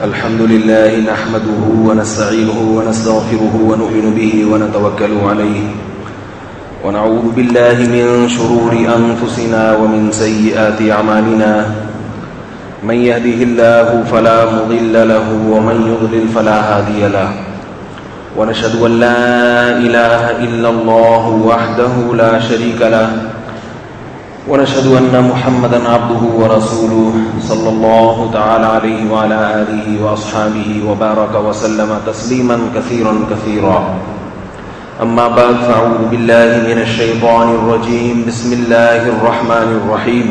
الحمد لله نحمده ونستعينه ونستغفره ونؤمن به ونتوكل عليه ونعوذ بالله من شرور أنفسنا ومن سيئات أعمالنا من يهده الله فلا مضل له ومن يضلل فلا هادي له ونشهد أن لا إله إلا الله وحده لا شريك له ونشهد أن محمدا عبده ورسوله صلى الله تعالى عليه وعلى آله وأصحابه وبارك وسلم تسليما كثيرا كثيرا أما بعد فأعوذ بالله من الشيطان الرجيم بسم الله الرحمن الرحيم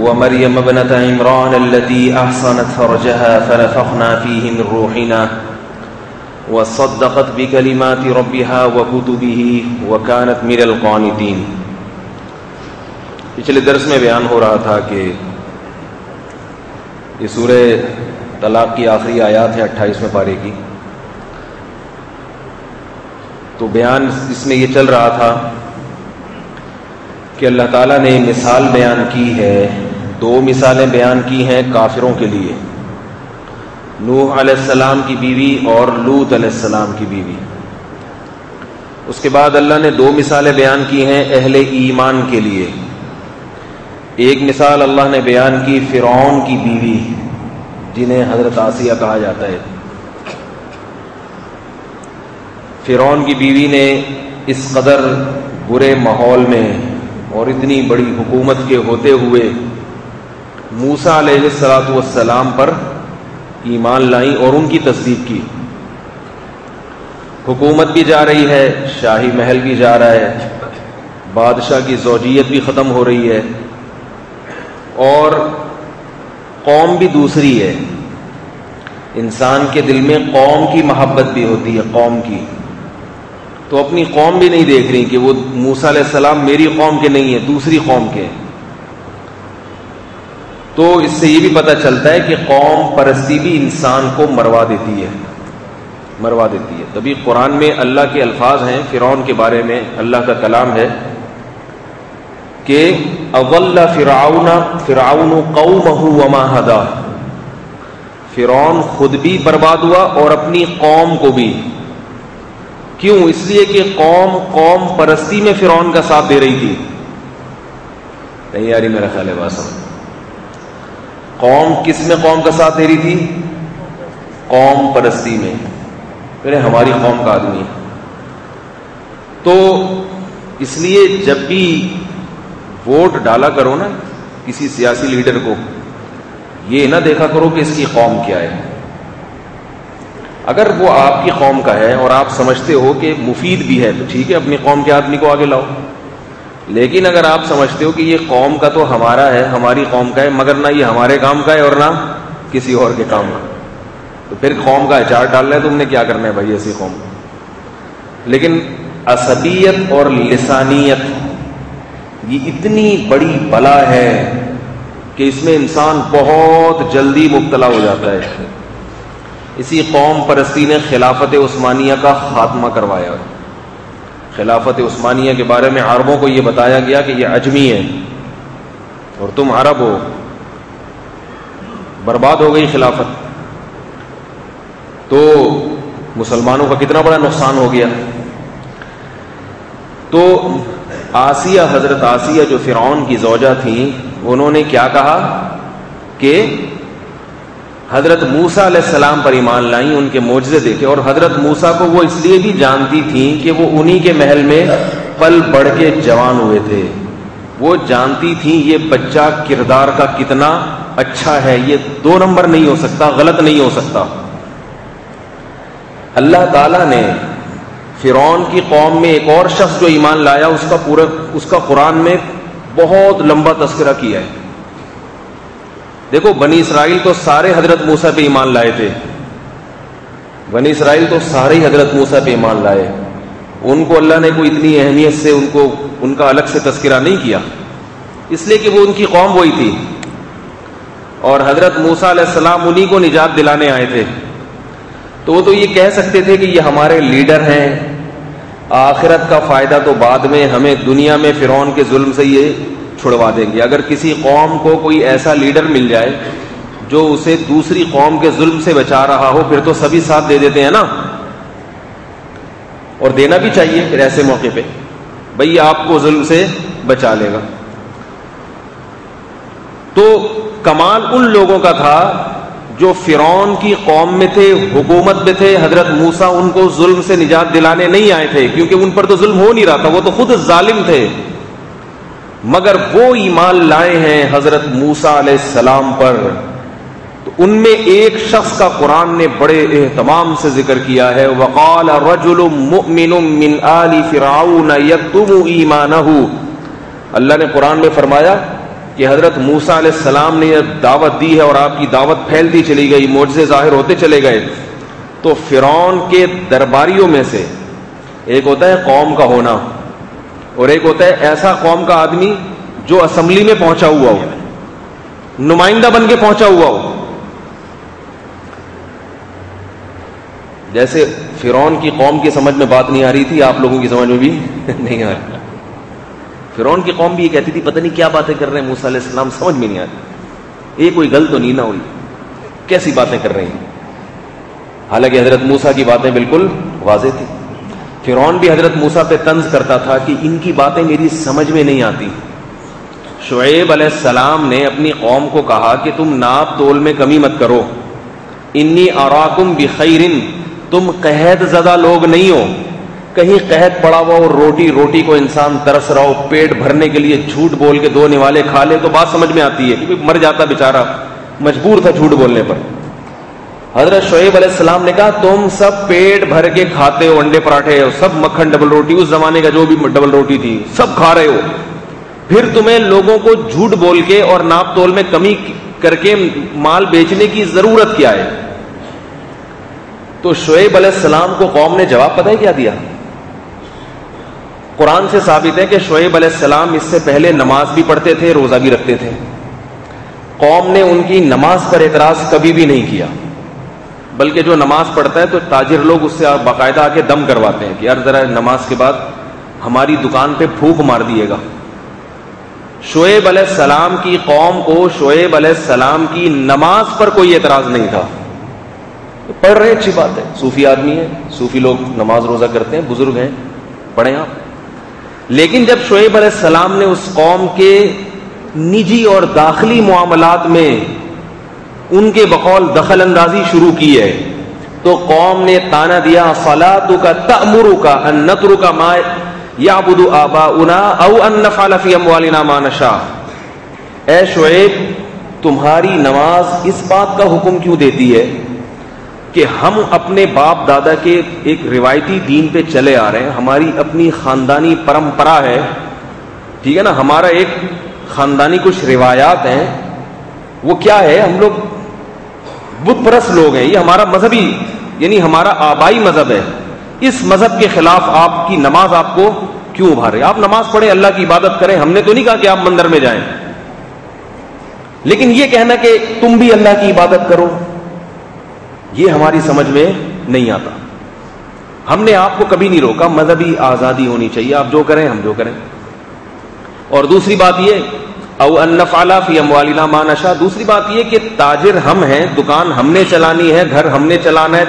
ومريم ابنة عمران التي أحصنت فرجها فنفخنا فيه من روحنا وصدقت بكلمات ربها وكتبه وكانت من القانتين. پچھلے درس میں بیان ہو رہا تھا کہ یہ سورہ طلاق کی آخری آیات ہے 28ویں پارے کی. تو بیان اس میں یہ چل رہا تھا کہ اللہ تعالیٰ نے مثال بیان کی ہے، دو مثالیں بیان کی ہیں کافروں کے لیے، نوح علیہ السلام کی بیوی اور لوط علیہ السلام کی بیوی. اس کے بعد اللہ نے دو مثالیں بیان کی ہیں اہل ایمان کے لیے. ایک مثال اللہ نے بیان کی فرعون کی بیوی جنہیں حضرت آسیہ کہا جاتا ہے. فرعون کی بیوی نے اس قدر برے ماحول میں اور اتنی بڑی حکومت کے ہوتے ہوئے موسیٰ علیہ السلام پر ایمان لائیں اور ان کی تصدیق کی. حکومت بھی جا رہی ہے، شاہی محل بھی جا رہا ہے، بادشاہ کی زوجیت بھی ختم ہو رہی ہے اور قوم بھی دوسری ہے. انسان کے دل میں قوم کی محبت بھی ہوتی ہے، قوم کی. تو اپنی قوم بھی نہیں دیکھ رہی کہ وہ موسیٰ علیہ السلام میری قوم کے نہیں ہیں، دوسری قوم کے. تو اس سے یہ بھی پتہ چلتا ہے کہ قوم پرستی بھی انسان کو مروا دیتی ہے. تبھی قرآن میں اللہ کے الفاظ ہیں فرعون کے بارے میں، اللہ کا کلام ہے کہ اضل فرعون قومہ وما ہدی. فرعون خود بھی برباد ہوا اور اپنی قوم کو بھی. کیوں؟ اس لیے کہ قوم پرستی میں فرعون کا ساتھ دے رہی تھی. نہیں یاری میرا خیال ہے بات سمجھ. قوم کس میں قوم کا ساتھ دے رہی تھی؟ قوم پرستی میں. پھر ہماری قوم کا آدمی. تو اس لیے جب بھی ووٹ ڈالا کرو نا کسی سیاسی لیڈر کو، یہ نہ دیکھا کرو کہ اس کی قوم کیا ہے. اگر وہ آپ کی قوم کا ہے اور آپ سمجھتے ہو کہ مفید بھی ہے تو ٹھیک ہے، اپنی قوم کے آدمی کو آگے لاؤ. لیکن اگر آپ سمجھتے ہو کہ یہ قوم کا تو ہمارا ہے، ہماری قوم کا ہے، مگر نہ یہ ہمارے کام کا ہے اور نہ کسی اور کے کام کا، تو پھر قوم کا اچار ڈالنا ہے، تم نے کیا کرنا ہے بھائی ایسی قوم. لیکن عصبیت اور لسانیت یہ اتنی بڑی بلا ہے کہ اس میں انسان بہت جلدی مبتلا ہو جاتا ہے. اسی قوم پرستی نے خلافت عثمانیہ کا خاتمہ کروایا. خلافت عثمانیہ کے بارے میں عربوں کو یہ بتایا گیا کہ یہ عجمی ہے اور تم عرب ہو. برباد ہو گئی خلافت. تو مسلمانوں کا کتنا بڑا نقصان ہو گیا. تو آسیہ، حضرت آسیہ جو فرعون کی زوجہ تھیں، انہوں نے کیا کہا کہ حضرت موسیٰ علیہ السلام پر ایمان لائیں، ان کے معجزے دیکھے. اور حضرت موسیٰ کو وہ اس لیے بھی جانتی تھیں کہ وہ انہی کے محل میں پل بڑھ کے جوان ہوئے تھے. وہ جانتی تھیں یہ بچہ کردار کا کتنا اچھا ہے، یہ 2 نمبر نہیں ہو سکتا، غلط نہیں ہو سکتا. اللہ تعالیٰ نے فرعون کی قوم میں ایک اور شخص جو ایمان لایا اس کا قرآن میں بہت لمبا تذکرہ کیا ہے. دیکھو بنی اسرائیل تو سارے حضرت موسیٰ پہ ایمان لائے تھے. بنی اسرائیل تو سارے ہی حضرت موسیٰ پہ ایمان لائے. ان کو اللہ نے کوئی اتنی اہمیت سے ان کا الگ سے تذکرہ نہیں کیا، اس لیے کہ وہ ان کی قوم وہی تھی اور حضرت موسیٰ علیہ السلام انہی کو نجات دلانے آئے تھے. تو وہ تو یہ کہہ سکتے تھے کہ یہ ہمارے لیڈر ہیں، آخرت کا فائدہ تو بعد میں، ہمیں دنیا میں فرعون کے ظلم سے یہ چھڑوا دیں گے. اگر کسی قوم کو کوئی ایسا لیڈر مل جائے جو اسے دوسری قوم کے ظلم سے بچا رہا ہو, پھر تو سبھی ساتھ دے دیتے ہیں نا, اور دینا بھی چاہیے پھر ایسے موقع پہ, بھئی آپ کو ظلم سے بچا لے گا. تو کمال ان لوگوں کا تھا جو فرعون کی قوم میں تھے, حکومت میں تھے. حضرت موسیٰ ان کو ظلم سے نجات دلانے نہیں آئے تھے, کیونکہ ان پر تو ظلم ہو نہیں رہا تھا, وہ تو خود ظالم تھے. مگر وہ ایمان لائے ہیں حضرت موسیٰ علیہ السلام پر. تو ان میں ایک شخص کا قرآن نے بڑے اہتمام سے ذکر کیا ہے, وقال رجل مؤمن من آل فرعون یکتم ایمانہ. اللہ نے قرآن میں فرمایا کہ حضرت موسیٰ علیہ السلام نے یہ دعوت دی ہے اور آپ کی دعوت پھیلتی چلی گئی, معجزے ظاہر ہوتے چلے گئے. تو فرعون کے درباریوں میں سے ایک ہوتا ہے قوم کا ہونا, اور ایک ہوتا ہے ایسا قوم کا آدمی جو اسمبلی میں پہنچا ہوا ہو, نمائندہ بن کے پہنچا ہوا ہو. جیسے فرعون کی قوم کی سمجھ میں بات نہیں آ رہی تھی, آپ لوگوں کی سمجھ میں بھی نہیں آ رہی. فرعون کی قوم بھی یہ کہتی تھی پتہ نہیں کیا باتیں کر رہے ہیں موسیٰ علیہ السلام, سمجھ میں نہیں آتی, یہ کوئی غلط تو نہیں نہ ہوئی, کیسی باتیں کر رہے ہیں. حالانکہ حضرت موسیٰ کی باتیں بالکل واضح تھی. فرعون بھی حضرت موسیٰ پہ طنز کرتا تھا کہ ان کی باتیں میری سمجھ میں نہیں آتی. شعیب علیہ السلام نے اپنی قوم کو کہا کہ تم ناپ تول میں کمی مت کرو, انی اراکم بخیر, تم قحط زدہ لوگ نہیں ہو. کہیں قحط پڑا ہوا اور روٹی کو انسان ترس رہا ہو, پیٹ بھرنے کے لیے جھوٹ بول کے 2 نوالے کھا لے تو بات سمجھ میں آتی ہے, کیونکہ مر جاتا بیچارہ, مجبور تھا جھوٹ بولنے پر. حضرت شعیب علیہ السلام نے کہا تم سب پیٹ بھر کے کھاتے ہو, انڈے پراٹھے ہو, سب مکھن ڈبل روٹی, اس زمانے کا جو بھی ڈبل روٹی تھی سب کھا رہے ہو, پھر تمہیں لوگوں کو جھوٹ بول کے اور ناپ تول میں کمی کر کے مال بیچنے کی ضرورت کیا ہے؟ تو شعیب علیہ السلام کو قوم نے جواب پتہ ہے کیا دیا؟ قرآن سے ثابت ہے کہ شعیب علیہ السلام اس سے پہلے نماز بھی پڑھتے تھے, روزہ بھی رکھتے تھے. قوم نے ان کی نماز پر اعتراض کبھی بھی نہیں کیا, بلکہ جو نماز پڑھتا ہے تو تاجر لوگ اس سے باقاعدہ آ کے دم کرواتے ہیں کہ یار ذرا نماز کے بعد ہماری دکان پہ پھونک مار دیے گا. شعیب علیہ السلام کی قوم کو شعیب علیہ السلام کی نماز پر کوئی اعتراض نہیں تھا. پڑھ رہے اچھی بات ہے, صوفی آدمی ہے, صوفی لوگ نماز روزہ کرتے ہیں, بزرگ ہیں, پڑھیں آپ. لیکن جب شعیب علیہ السلام نے اس قوم کے نجی اور داخلی معاملات میں ان کے بقول دخل اندازی شروع کی ہے تو قوم نے تانا دیا, صلاتک تأمرک ان نترک ما یعبد آباؤنا او ان نفعل فی اموالنا ما نشاء. اے شعیب, تمہاری نماز اس بات کا حکم کیوں دیتی ہے کہ ہم اپنے باپ دادا کے ایک روایتی دین پہ چلے آ رہے ہیں, ہماری اپنی خاندانی پرمپرا ہے, ٹھیک ہے نا, ہمارا ایک خاندانی کچھ روایات ہیں, وہ کیا ہے, ہم لوگ بت پرست لوگ ہیں, یہ ہمارا مذہبی یعنی ہمارا آبائی مذہب ہے, اس مذہب کے خلاف آپ کی نماز آپ کو کیوں ابھارے؟ آپ نماز پڑھیں, اللہ کی عبادت کریں, ہم نے تو نہیں کہا کہ آپ مندر میں جائیں, لیکن یہ کہنا کہ تم بھی اللہ کی عبادت کرو, یہ ہماری سمجھ میں نہیں آتا. ہم نے آپ کو کبھی نہیں روکا, مذہبی آزادی ہونی چاہیے, آپ جو کریں ہم جو کریں. اور دوسری بات یہ, او ان نفعل فی اموالنا ما نشاء, دوسری بات یہ کہ تاجر ہم ہیں, دکان ہم نے چلانی ہے, گھر ہم نے چلانا ہے,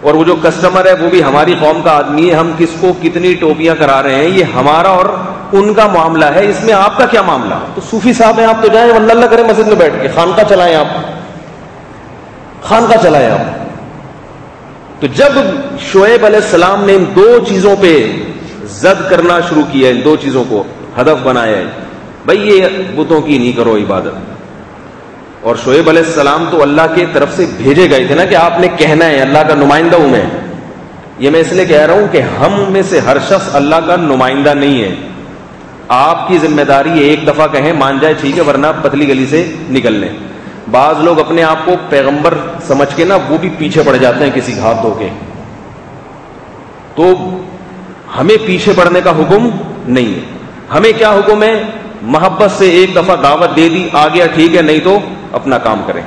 اور وہ جو کسٹمر ہے وہ بھی ہماری قوم کا آدمی ہے, ہم کس کو کتنی ٹوپیاں کرا رہے ہیں یہ ہمارا اور ان کا معاملہ ہے, اس میں آپ کا کیا معاملہ؟ تو صوفی صاحب ہیں, آپ تو جائیں اللہ کرے مسجد میں بیٹھ کے خانقاہ چلائیں, آپ خانقاہ چلائیں آپ. تو جب شعیب علیہ السلام نے ان 2 چیزوں پہ زد کرنا شروع کیا, ان 2 چیزوں کو ہدف بنایا ہے, بھئی یہ بتوں کی نہیں کرو عبادت. اور شعیب علیہ السلام تو اللہ کے طرف سے بھیجے گئے تھے نا کہ آپ نے کہنا ہے, اللہ کا نمائندہ ہوں میں. یہ میں اس لیے کہہ رہا ہوں کہ ہم میں سے ہر شخص اللہ کا نمائندہ نہیں ہے. آپ کی ذمہ داری ایک دفعہ کہیں مان جائے ٹھیک ہے, ورنہ پتلی گلی سے نکل لیں. بعض لوگ اپنے آپ کو پیغمبر سمجھ کے نا وہ بھی پیچھے پڑ جاتے ہیں کسی ہاتھ دھو کے. تو ہمیں پیچھے پڑنے کا حکم نہیں ہے. ہمیں کیا حکم ہے؟ محبت سے ایک دفعہ دعوت دے دی, آ گیا ٹھیک ہے, نہیں تو اپنا کام کریں.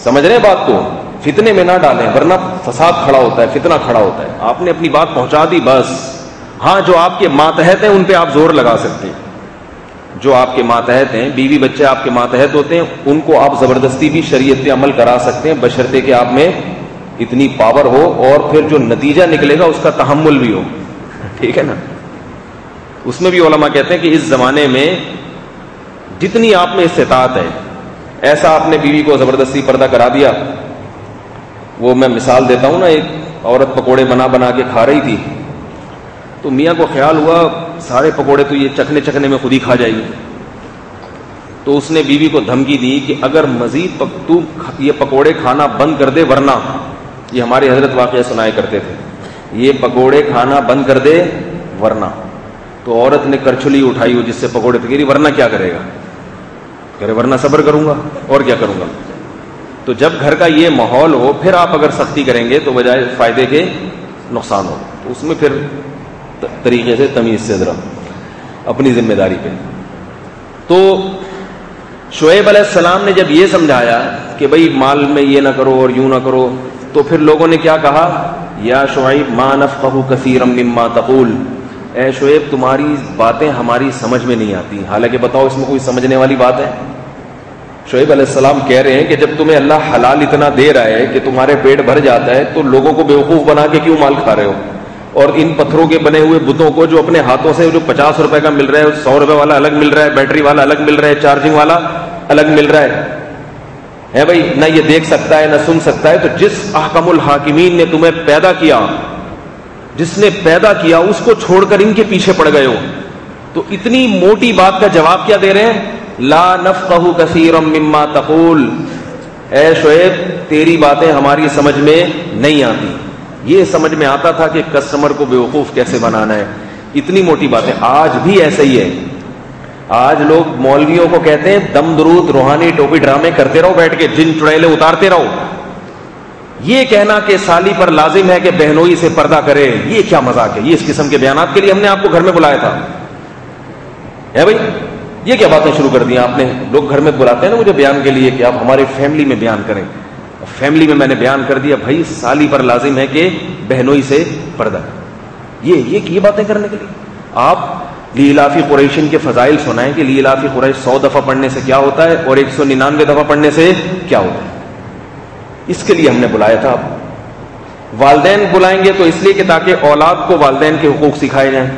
سمجھ رہے ہیں بات کو؟ فتنے میں نہ ڈالیں, ورنہ فساد کھڑا ہوتا ہے, فتنہ کھڑا ہوتا ہے. آپ نے اپنی بات پہنچا دی بس. ہاں جو آپ کے ماتحت ہیں ان پہ آپ زور لگا سکتے ہیں, جو آپ کے ماتحت ہیں، بیوی بچے آپ کے ماتحت ہوتے ہیں، ان کو آپ زبردستی بھی شریعت پہ عمل کرا سکتے ہیں، بشرطے کہ آپ میں اتنی پاور ہو اور پھر جو نتیجہ نکلے گا اس کا تحمل بھی ہو. ٹھیک ہے نا. اس میں بھی علماء کہتے ہیں کہ اس زمانے میں جتنی آپ میں استطاعت ہے، ایسا آپ نے بیوی کو زبردستی پردہ کرا دیا. وہ میں مثال دیتا ہوں نا، ایک عورت پکوڑے بنا بنا کے کھا رہی تھی، تو میاں کو خیال ہوا سارے پکوڑے تو یہ چکھنے چکھنے میں خود ہی کھا جائے گی. تو اس نے بیوی کو دھمکی دی کہ اگر مزید تو یہ پکوڑے کھانا بند کر دے ورنہ، یہ ہمارے حضرت واقعہ سنایا کرتے تھے، یہ پکوڑے کھانا بند کر دے ورنہ. تو عورت نے کرچھلی اٹھائی ہو جس سے پکوڑے پکیری، ورنہ کیا کرے گا؟ کرے ورنہ صبر کروں گا، اور کیا کروں گا. تو جب گھر کا یہ ماحول ہو، پھر آپ اگر سختی کریں گے تو بجائے فائدے کے نقصان ہو. تو اس میں پھر طریقے سے تمیز سے ذرا اپنی ذمہ داری پہ. تو شعیب علیہ السلام نے جب یہ سمجھایا کہ بھئی مال میں یہ نہ کرو اور یوں نہ کرو، تو پھر لوگوں نے کیا کہا؟ یا شعیب ما نفقہ کثیرا مما تقول، اے شعیب تمہاری باتیں ہماری سمجھ میں نہیں آتی. حالانکہ بتاؤ اس میں کوئی سمجھنے والی بات ہے؟ شعیب علیہ السلام کہہ رہے ہیں کہ جب تمہیں اللہ حلال اتنا دے رہا ہے کہ تمہارے پیٹ بھر جاتا ہے، تو لوگوں کو بیوقوف بنا کے کیوں مال کھا رہے ہو؟ اور ان پتھروں کے بنے ہوئے بتوں کو جو اپنے ہاتھوں سے جو 50 روپے کا مل رہا ہے، 100 روپے والا الگ مل رہا ہے، بیٹری والا الگ مل رہا ہے، چارجنگ والا الگ مل رہا ہے بھائی، نہ یہ دیکھ سکتا ہے نہ سن سکتا ہے. تو جس احکم الحاکمین نے تمہیں پیدا کیا، جس نے پیدا کیا، اس کو چھوڑ کر ان کے پیچھے پڑ گئے ہو. تو اتنی موٹی بات کا جواب کیا دے رہے ہیں؟ لا نفقہ کثیرا مما تقول، اے شعیب تیری باتیں ہماری سمجھ میں نہیں آتی. یہ سمجھ میں آتا تھا کہ کسٹمر کو بیوقوف کیسے بنانا ہے. اتنی موٹی باتیں. آج بھی ایسا ہی ہے. آج لوگ مولویوں کو کہتے ہیں دم درود روحانی ٹوپی ڈرامے کرتے رہو، بیٹھ کے جن چڑیلے اتارتے رہو. یہ کہنا کہ سالی پر لازم ہے کہ بہنوئی سے پردہ کرے، یہ کیا مذاق ہے؟ یہ اس قسم کے بیانات کے لیے ہم نے آپ کو گھر میں بلایا تھا ہے بھائی. یہ کیا باتیں شروع کر دی آپ نے؟ لوگ گھر میں بلاتے ہیں نا مجھے بیان کے لیے کہ آپ ہمارے فیملی میں بیان کریں. فیملی میں نے بیان کر دیا بھائی سالی پر لازم ہے کہ بہنوئی سے پردہ. یہ باتیں کرنے کے لیے آپ لیلافی قریشن کے فضائل سنائیں کہ لیلافی قریش 100 دفعہ پڑھنے سے کیا ہوتا ہے اور 199 دفعہ پڑھنے سے کیا ہوتا ہے. اس کے لیے ہم نے بلایا تھا. آپ والدین بلائیں گے تو اس لیے کہ تاکہ اولاد کو والدین کے حقوق سکھائے جائیں.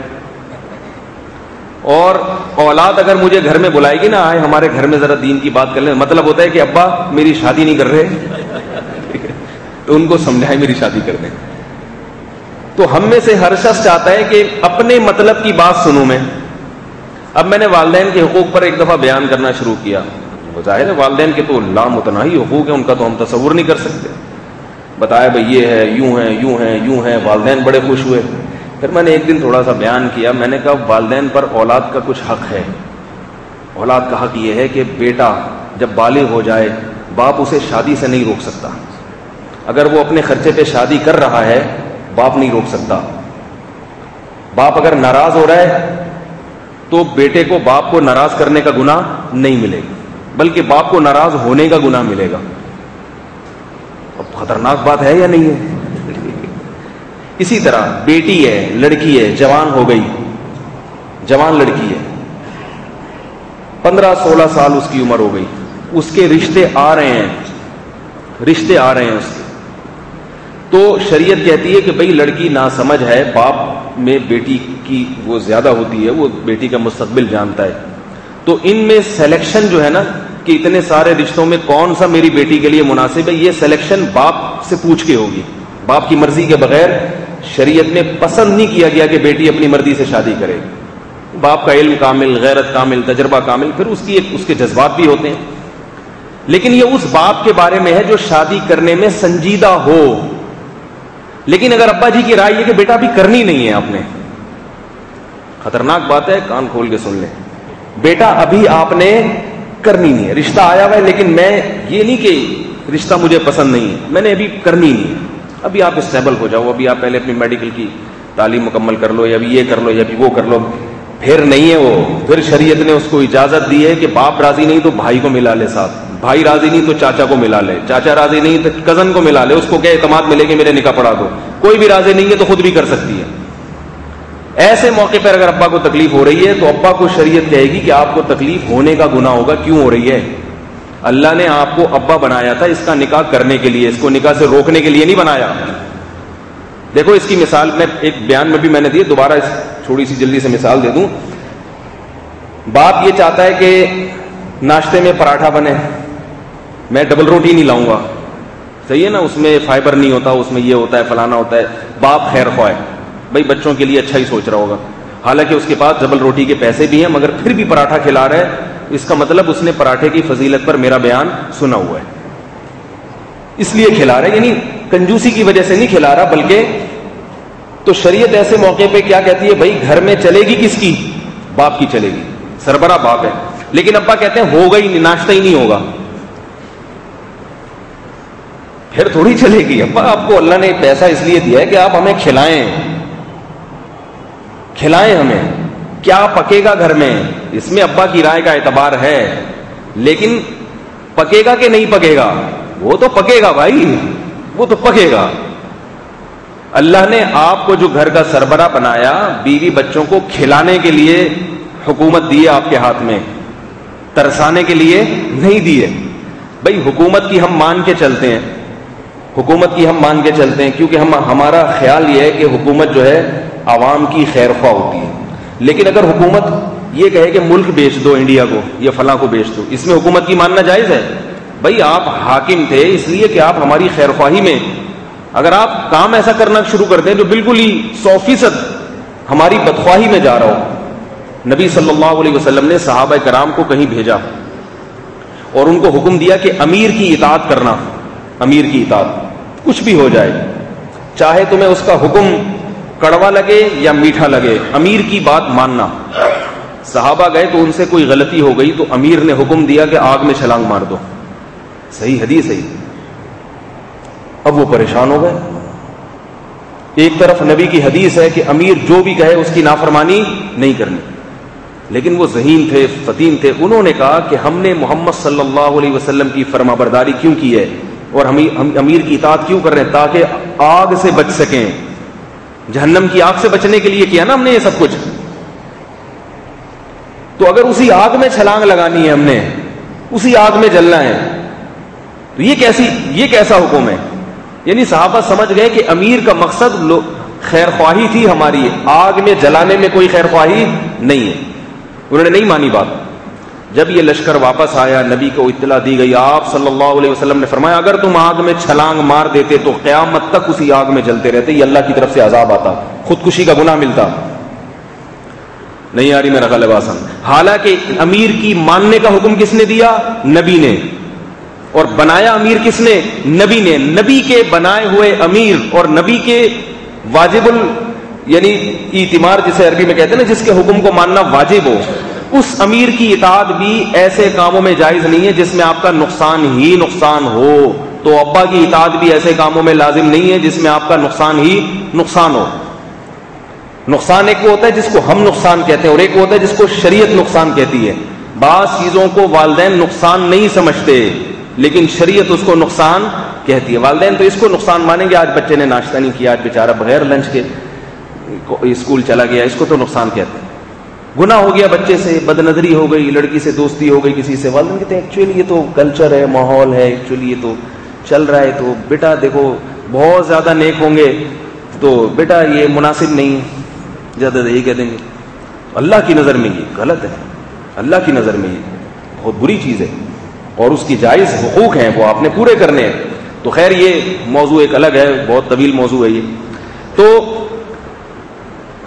اور اولاد اگر مجھے گھر میں بلائے گی نا، آئے ہمارے گھر میں ذرا دین کی بات کر لیں، مطلب ہوتا ہے کہ ابا میری شادی نہیں کر رہے تو ان کو سمجھائے میری شادی کر دیں. تو ہم میں سے ہر شخص چاہتا ہے کہ اپنے مطلب کی بات سنوں میں. اب میں نے والدین کے حقوق پر ایک دفعہ بیان کرنا شروع کیا. ظاہر ہے والدین کے تو لامتناہی حقوق ہیں، ان کا تو ہم تصور نہیں کر سکتے. بتایا بھائی یہ ہے، یوں ہے، یوں ہے، یوں ہے. والدین بڑے خوش ہوئے. پھر میں نے ایک دن تھوڑا سا بیان کیا. میں نے کہا والدین پر اولاد کا کچھ حق ہے. اولاد کا حق یہ ہے کہ بیٹا جب بالغ ہو جائے، باپ اسے شادی سے نہیں روک سکتا. اگر وہ اپنے خرچے پہ شادی کر رہا ہے، باپ نہیں روک سکتا. باپ اگر ناراض ہو رہا ہے تو بیٹے کو باپ کو ناراض کرنے کا گناہ نہیں ملے گا، بلکہ باپ کو ناراض ہونے کا گناہ ملے گا. اب خطرناک بات ہے یا نہیں ہے؟ اسی طرح بیٹی ہے، لڑکی ہے، جوان ہو گئی، جوان لڑکی ہے، 15-16 سال اس کی عمر ہو گئی، اس کے رشتے آ رہے ہیں اس کے. تو شریعت کہتی ہے کہ بھئی لڑکی ناسمجھ ہے، باپ میں بیٹی کی وہ زیادہ ہوتی ہے، وہ بیٹی کا مستقبل جانتا ہے. تو ان میں سلیکشن جو ہے نا کہ اتنے سارے رشتوں میں کون سا میری بیٹی کے لیے مناسب ہے، یہ سلیکشن باپ سے پوچھ کے ہوگی. باپ کی مرضی کے بغیر شریعت میں پسند نہیں کیا گیا کہ بیٹی اپنی مرضی سے شادی کرے. باپ کا علم کامل، غیرت کامل، تجربہ کامل، پھر اس کے جذبات بھی ہوتے ہیں. لیکن یہ اس باپ کے بارے میں ہے جو شادی کرنے میں سنجیدہ ہو. لیکن اگر ابا جی کی رائے یہ کہ بیٹا بھی کرنی نہیں ہے آپ نے، خطرناک بات ہے، کان کھول کے سن لیں. بیٹا ابھی آپ نے کرنی نہیں ہے، رشتہ آیا ہوا ہے لیکن میں یہ نہیں کہ رشتہ مجھے پسند نہیں ہے، میں نے ابھی کرنی نہیں ہے. ابھی آپ اسٹیبل ہو جاؤ، ابھی آپ پہلے اپنی میڈیکل کی تعلیم مکمل کر لو، یا ابھی یہ کر لو، یا ابھی وہ کر لو. پھر نہیں ہے وہ. پھر شریعت نے اس کو اجازت دی ہے کہ باپ راضی نہیں تو بھائی کو ملا لے ساتھ، بھائی راضی نہیں تو چاچا کو ملا لے، چاچا راضی نہیں تو کزن کو ملا لے. اس کو کیا اعتماد ملے کہ میرے نکاح پڑھا دو. کوئی بھی راضی نہیں ہے تو خود بھی کر سکتی ہے. ایسے موقع پر اگر ابا کو تکلیف ہو رہی ہے تو ابا کو شریعت کہے گی کہ آپ کو تکلیف ہونے کا گناہ ہوگا. کیوں ہو رہی ہے؟ اللہ نے آپ کو ابا بنایا تھا اس کا نکاح کرنے کے لیے, اس کو نکاح سے روکنے کے لیے نہیں بنایا. دیکھو اس کی مثال میں ایک بیان میں بھی میں نے دی, دوبارہ تھوڑی سی جلدی سے مثال دے دوں. باپ یہ چاہتا ہے کہ ناشتے میں پراٹھا بنے, میں ڈبل روٹی نہیں لاؤں گا, صحیح ہے نا, اس میں فائبر نہیں ہوتا, اس میں یہ ہوتا ہے, فلانا ہوتا ہے. باپ خیر خواہ ہے, بھائی بچوں کے لیے اچھا ہی سوچ رہا ہوگا, حالانکہ اس کے پاس ڈبل روٹی کے پیسے بھی ہیں, مگر پھر بھی پراٹھا کھلا رہا ہے. اس کا مطلب اس نے پراٹھے کی فضیلت پر میرا بیان سنا ہوا ہے, اس لیے کھلا رہا ہے, یعنی کنجوسی کی وجہ سے نہیں کھلا رہا. بلکہ تو شریعت ایسے موقع پہ کیا کہتی ہے, بھائی گھر میں چلے گی کس کی؟ باپ کی چلے گی, سربراہ باپ ہے. لیکن ابا کہتے ہیں ہوگا ہی نہیں, ناشتہ ہی نہیں ہوگا, پھر تھوڑی چلے گی. ابا آپ کو اللہ نے پیسہ اس لیے دیا ہے کہ آپ ہمیں کھلائیں ہمیں, کیا پکے گا گھر میں, اس میں ابا کی رائے کا اعتبار ہے. لیکن پکے گا کہ نہیں پکے گا؟ وہ تو پکے گا بھائی, وہ تو پکے گا. اللہ نے آپ کو جو گھر کا سربراہ بنایا, بیوی بچوں کو کھلانے کے لیے حکومت دی ہے آپ کے ہاتھ میں, ترسانے کے لیے نہیں دی ہے. بھائی حکومت کی ہم مان کے چلتے ہیں, حکومت کی ہم مان کے چلتے ہیں, کیونکہ ہمارا خیال یہ ہے کہ حکومت جو ہے عوام کی خیر خواہ ہوتی ہے. لیکن اگر حکومت یہ کہے کہ ملک بیچ دو انڈیا کو یا فلاں کو بیچ دو, اس میں حکومت کی ماننا جائز ہے؟ بھائی آپ حاکم تھے اس لیے کہ آپ ہماری خیر خواہی میں, اگر آپ کام ایسا کرنا شروع کر دیں جو بالکل ہی 100% ہماری بدخواہی میں جا رہا ہو. نبی صلی اللہ علیہ وسلم نے صحابہ کرام کو کہیں بھیجا اور ان کو حکم دیا کہ امیر کی اطاعت کرنا, امیر کی اطاعت, کچھ بھی ہو جائے, چاہے تمہیں اس کا حکم کڑوا لگے یا میٹھا لگے, امیر کی بات ماننا. صحابہ گئے تو ان سے کوئی غلطی ہو گئی تو امیر نے حکم دیا کہ آگ میں چھلانگ مار دو. صحیح حدیث ہے. اب وہ پریشان ہو گئے. ایک طرف نبی کی حدیث ہے کہ امیر جو بھی کہے اس کی نافرمانی نہیں کرنی, لیکن وہ ذہین تھے, فطین تھے. انہوں نے کہا کہ ہم نے محمد صلی اللہ علیہ وسلم کی فرما برداری کیوں کی ہے اور ہم امیر کی اطاعت کیوں کر رہے ہیں؟ تاکہ آگ سے بچ سکیں, جہنم کی آگ سے بچنے کے لیے کیا نا ہم نے یہ سب کچھ. تو اگر اسی آگ میں چھلانگ لگانی ہے, ہم نے اسی آگ میں جلنا ہے, تو یہ کیسا حکم ہے؟ یعنی صحابہ سمجھ گئے کہ امیر کا مقصد خیر خواہی تھی ہماری, آگ میں جلانے میں کوئی خیر خواہی نہیں ہے. انہوں نے نہیں مانی بات. جب یہ لشکر واپس آیا, نبی کو اطلاع دی گئی. آپ صلی اللہ علیہ وسلم نے فرمایا اگر تم آگ میں چھلانگ مار دیتے تو قیامت تک اسی آگ میں جلتے رہتے, یہ اللہ کی طرف سے عذاب آتا, خودکشی کا گناہ ملتا. نہیں آ رہی میرا غالب آسان. حالانکہ امیر کی ماننے کا حکم کس نے دیا؟ نبی نے. اور بنایا امیر کس نے؟ نبی نے. نبی کے بنائے ہوئے امیر اور نبی کے واجب یعنی اعتمار جسے عربی میں کہتے ہیں نا, جس کے حکم کو ماننا واجب ہو, اس امیر کی اطاعت بھی ایسے کاموں میں جائز نہیں ہے جس میں آپ کا نقصان ہی نقصان ہو. تو ابا کی اطاعت بھی ایسے کاموں میں لازم نہیں ہے جس میں آپ کا نقصان ہی نقصان ہو. نقصان ایک وہ ہوتا ہے جس کو ہم نقصان کہتے ہیں اور ایک وہ ہوتا ہے جس کو شریعت نقصان کہتی ہے. بعض چیزوں کو والدین نقصان نہیں سمجھتے لیکن شریعت اس کو نقصان کہتی ہے. والدین تو اس کو نقصان مانیں گے, آج بچے نے ناشتہ نہیں کیا, آج بیچارہ بغیر لنچ کے اسکول چلا گیا, اس کو تو نقصان کہتے ہیں. گناہ ہو گیا بچے سے, بد نظری ہو گئی, لڑکی سے دوستی ہو گئی کسی سے, والدین کہتے ہیں ایکچولی یہ تو کلچر ہے, ماحول ہے, ایکچولی یہ تو چل رہا ہے, تو بیٹا دیکھو بہت زیادہ نیک ہوں گے تو بیٹا یہ مناسب نہیں ہے, زیادہ یہی کہہ دیں گے. اللہ کی نظر میں یہ غلط ہے, اللہ کی نظر میں یہ بہت بری چیز ہے اور اس کی جائز حقوق ہیں, وہ آپ نے پورے کرنے ہیں. تو خیر یہ موضوع ایک الگ ہے, بہت طویل موضوع ہے یہ. تو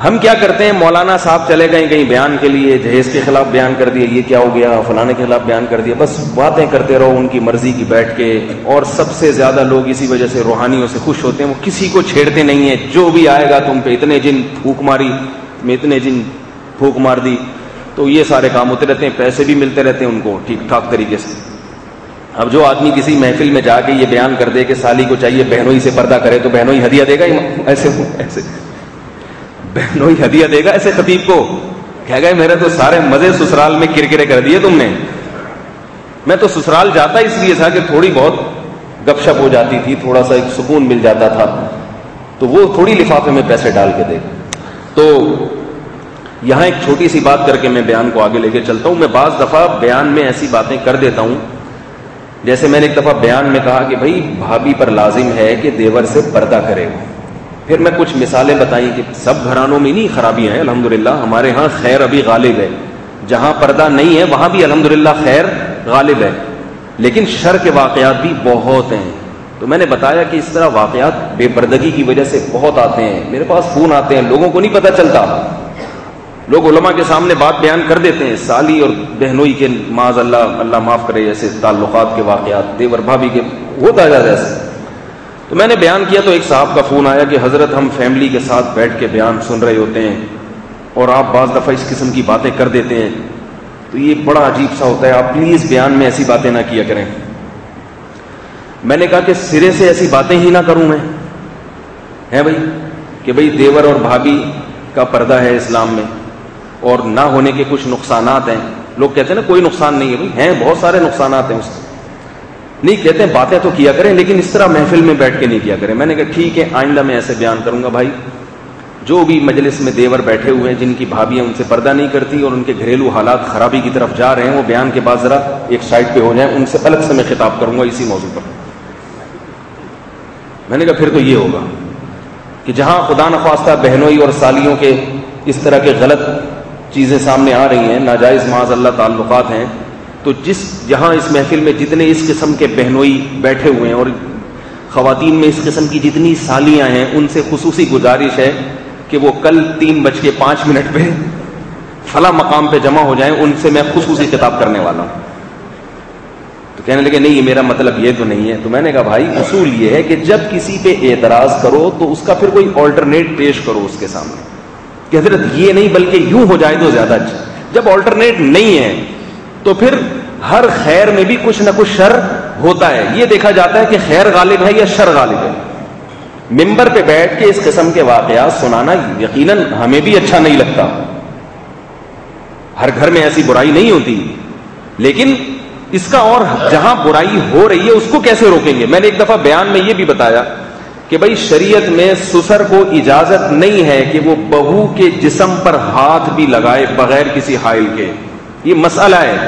ہم کیا کرتے ہیں, مولانا صاحب چلے گئے کہیں بیان کے لیے, جہیز کے خلاف بیان کر دیا, یہ کیا ہو گیا, فلانے کے خلاف بیان کر دیا, بس باتیں کرتے رہو ان کی مرضی کی بیٹھ کے. اور سب سے زیادہ لوگ اسی وجہ سے روحانیوں سے خوش ہوتے ہیں, وہ کسی کو چھیڑتے نہیں ہیں. جو بھی آئے گا تم پہ اتنے جن پھونک ماری, میں اتنے جن پھونک مار دی, تو یہ سارے کام ہوتے رہتے ہیں, پیسے بھی ملتے رہتے ہیں ان کو ٹھیک ٹھاک طریقے سے. اب جو آدمی کسی محفل میں جا کے یہ بیان کر دے کہ سالی کو چاہیے بہنوئی سے پردہ کرے, تو بہنوئی ہدیہ دے گا, ایسے بہنوئی ہدیہ دے گا ایسے خطیب کو؟ کہہ گئے میرے تو سارے مزے سسرال میں کرکرے کر دیے تم نے. میں تو سسرال جاتا اس لیے تھا کہ تھوڑی بہت گپ شپ ہو جاتی تھی, تھوڑا سا ایک سکون مل جاتا تھا, تو وہ تھوڑی لفافے میں پیسے ڈال کے دے. تو یہاں ایک چھوٹی سی بات کر کے میں بیان کو آگے لے کے چلتا ہوں. میں بعض دفعہ بیان میں ایسی باتیں کر دیتا ہوں, جیسے میں نے ایک دفعہ بیان میں کہا کہ بھائی بھابھی پر لازم ہے کہ دیور سے پردہ کرے. پھر میں کچھ مثالیں بتائیں کہ سب گھرانوں میں نہیں خرابیاں ہیں, الحمدللہ ہمارے ہاں خیر ابھی غالب ہے. جہاں پردہ نہیں ہے وہاں بھی الحمدللہ خیر غالب ہے, لیکن شر کے واقعات بھی بہت ہیں. تو میں نے بتایا کہ اس طرح واقعات بے پردگی کی وجہ سے بہت آتے ہیں. میرے پاس فون آتے ہیں, لوگوں کو نہیں پتہ چلتا, لوگ علماء کے سامنے بات بیان کر دیتے ہیں, سالی اور بہنوئی کے معاذ اللہ معاف کرے ایسے تعلقات کے واقعات, دیور بھابھی کے ہوتا جاتا ہے. تو میں نے بیان کیا تو ایک صاحب کا فون آیا کہ حضرت ہم فیملی کے ساتھ بیٹھ کے بیان سن رہے ہوتے ہیں اور آپ بعض دفعہ اس قسم کی باتیں کر دیتے ہیں, تو یہ بڑا عجیب سا ہوتا ہے, آپ پلیز بیان میں ایسی باتیں نہ کیا کریں. میں نے کہا کہ سرے سے ایسی باتیں ہی نہ کروں میں, ہے بھائی کہ بھائی دیور اور بھابھی کا پردہ ہے اسلام میں اور نہ ہونے کے کچھ نقصانات ہیں. لوگ کہتے ہیں نا کوئی نقصان نہیں ہے, بھائی ہیں بہت سارے نقصانات ہیں اس کے. نہیں کہتے ہیں باتیں تو کیا کریں لیکن اس طرح محفل میں بیٹھ کے نہیں کیا کریں. میں نے کہا ٹھیک ہے آئندہ میں ایسے بیان کروں گا. بھائی جو بھی مجلس میں دیور بیٹھے ہوئے ہیں جن کی بھابیاں ان سے پردہ نہیں کرتی اور ان کے گھریلو حالات خرابی کی طرف جا رہے ہیں, وہ بیان کے بعد ذرا ایک سائڈ پہ ہو جائیں, ان سے الگ سے میں خطاب کروں گا اسی موضوع پر. میں نے کہا پھر تو یہ ہوگا کہ جہاں خدا نخواستہ بہنوئی اور سالیوں کے اس طرح کے غلط چیزیں سامنے آ رہی ہیں, ناجائز معاذ اللہ تعلقات ہیں, تو جہاں اس محفل میں جتنے اس قسم کے بہنوئی بیٹھے ہوئے ہیں اور خواتین میں اس قسم کی جتنی سالیاں ہیں, ان سے خصوصی گزارش ہے کہ وہ کل 3:05 پہ فلاں مقام پہ جمع ہو جائیں, ان سے میں خصوصی خطاب کرنے والا ہوں. تو کہنے لگے نہیں یہ میرا مطلب یہ تو نہیں ہے. تو میں نے کہا بھائی اصول یہ ہے کہ جب کسی پہ اعتراض کرو تو اس کا پھر کوئی آلٹرنیٹ پیش کرو اس کے سامنے, کہ حضرت یہ نہیں بلکہ یوں ہو جائے تو زیادہ اچھا. جب آلٹرنیٹ نہیں ہے تو پھر ہر خیر میں بھی کچھ نہ کچھ شر ہوتا ہے. یہ دیکھا جاتا ہے کہ خیر غالب ہے یا شر غالب ہے. ممبر پہ بیٹھ کے اس قسم کے واقعات سنانا یقیناً ہمیں بھی اچھا نہیں لگتا, ہر گھر میں ایسی برائی نہیں ہوتی, لیکن اس کا اور جہاں برائی ہو رہی ہے اس کو کیسے روکیں گے. میں نے ایک دفعہ بیان میں یہ بھی بتایا کہ بھائی شریعت میں سسر کو اجازت نہیں ہے کہ وہ بہو کے جسم پر ہاتھ بھی لگائے بغیر کسی حائل کے. یہ مسئلہ ہے,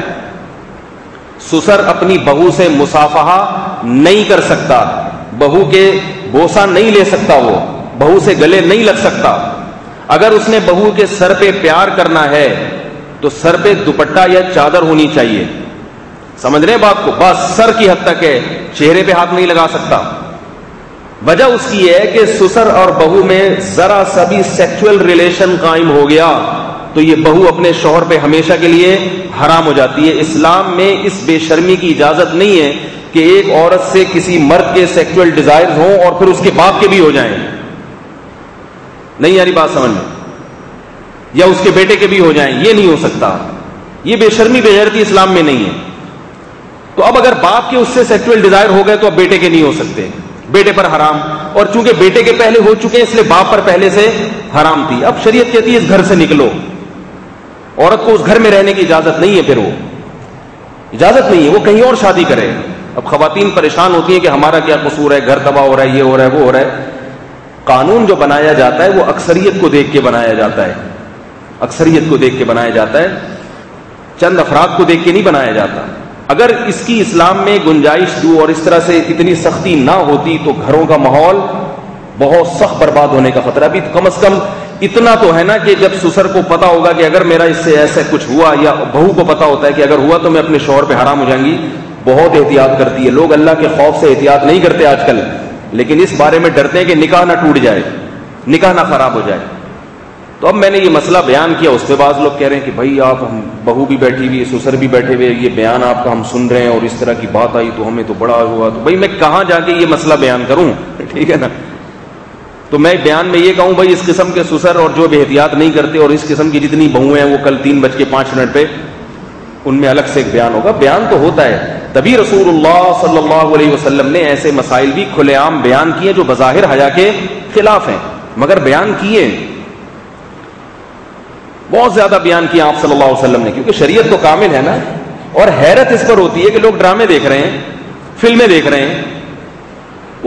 سسر اپنی بہو سے مصافحہ نہیں کر سکتا, بہو کے بوسہ نہیں لے سکتا, وہ بہو سے گلے نہیں لگ سکتا. اگر اس نے بہو کے سر پہ پیار کرنا ہے تو سر پہ دوپٹہ یا چادر ہونی چاہیے. سمجھ رہے ہیں بات کو, بس سر کی حد تک ہے, چہرے پہ ہاتھ نہیں لگا سکتا. وجہ اس کی ہے کہ سسر اور بہو میں ذرا سا بھی سیکچول ریلیشن قائم ہو گیا تو یہ بہو اپنے شوہر پہ ہمیشہ کے لیے حرام ہو جاتی ہے. اسلام میں اس بے شرمی کی اجازت نہیں ہے کہ ایک عورت سے کسی مرد کے سیکچول ڈیزائر ہوں اور پھر اس کے باپ کے بھی ہو جائیں. نہیں یاری بات سمجھ میں, یا اس کے بیٹے کے بھی ہو جائیں, یہ نہیں ہو سکتا. یہ بے شرمی بے غیرتی اسلام میں نہیں ہے. تو اب اگر باپ کے اس سے سیکچول ڈیزائر ہو گئے تو اب بیٹے کے نہیں ہو سکتے, بیٹے پر حرام. اور چونکہ بیٹے کے پہلے ہو چکے ہیں اس لیے باپ پر پہلے سے حرام تھی. اب شریعت کہتی ہے اس گھر سے نکلو, عورت کو اس گھر میں رہنے کی اجازت نہیں ہے, پھر وہ اجازت نہیں ہے, وہ کہیں اور شادی کرے. اب خواتین پریشان ہوتی ہیں کہ ہمارا کیا قصور ہے, گھر تباہ ہو رہا ہے, یہ ہو رہا ہے, وہ ہو رہا ہے. قانون جو بنایا جاتا ہے وہ اکثریت کو دیکھ کے بنایا جاتا ہے, اکثریت کو دیکھ کے بنایا جاتا ہے, چند افراد کو دیکھ کے نہیں بنایا جاتا. اگر اس کی اسلام میں گنجائش دو اور اس طرح سے اتنی سختی نہ ہوتی تو گھروں کا ماحول بہت سخت برباد ہونے کا خطرہ بھی. کم از کم اتنا تو ہے نا کہ جب سسر کو پتا ہوگا کہ اگر میرا اس سے ایسا کچھ ہوا, یا بہو کو پتا ہوتا ہے کہ اگر ہوا تو میں اپنے شوہر پہ حرام ہو جائیں گی, بہت احتیاط کرتی ہے. لوگ اللہ کے خوف سے احتیاط نہیں کرتے آج کل, لیکن اس بارے میں ڈرتے ہیں کہ نکاح نہ ٹوٹ جائے, نکاح نہ خراب ہو جائے. تو اب میں نے یہ مسئلہ بیان کیا, اس پہ بعض لوگ کہہ رہے ہیں کہ بھائی آپ, ہم بہو بھی بیٹھی ہوئی, سسر بھی بیٹھے ہوئے, یہ بیان آپ کا ہم سن رہے ہیں اور اس طرح کی بات آئی تو ہمیں تو بڑا ہوا. تو بھائی میں کہاں جا کے یہ مسئلہ بیان کروں, ٹھیک ہے نا. تو میں بیان میں یہ کہوں بھائی اس قسم کے سسر اور جو بھی احتیاط نہیں کرتے اور اس قسم کی جتنی بہویں ہیں وہ کل 3:05 پہ ان میں الگ سے ایک بیان ہوگا. بیان تو ہوتا ہے, تبھی رسول اللہ صلی اللہ علیہ وسلم نے ایسے مسائل بھی کھلے عام بیان کیے جو بظاہر حیا کے خلاف ہیں, مگر بیان کیے, بہت زیادہ بیان کیا آپ صلی اللہ علیہ وسلم نے, کیونکہ شریعت تو کامل ہے نا. اور حیرت اس پر ہوتی ہے کہ لوگ ڈرامے دیکھ رہے ہیں, فلمیں دیکھ رہے ہیں,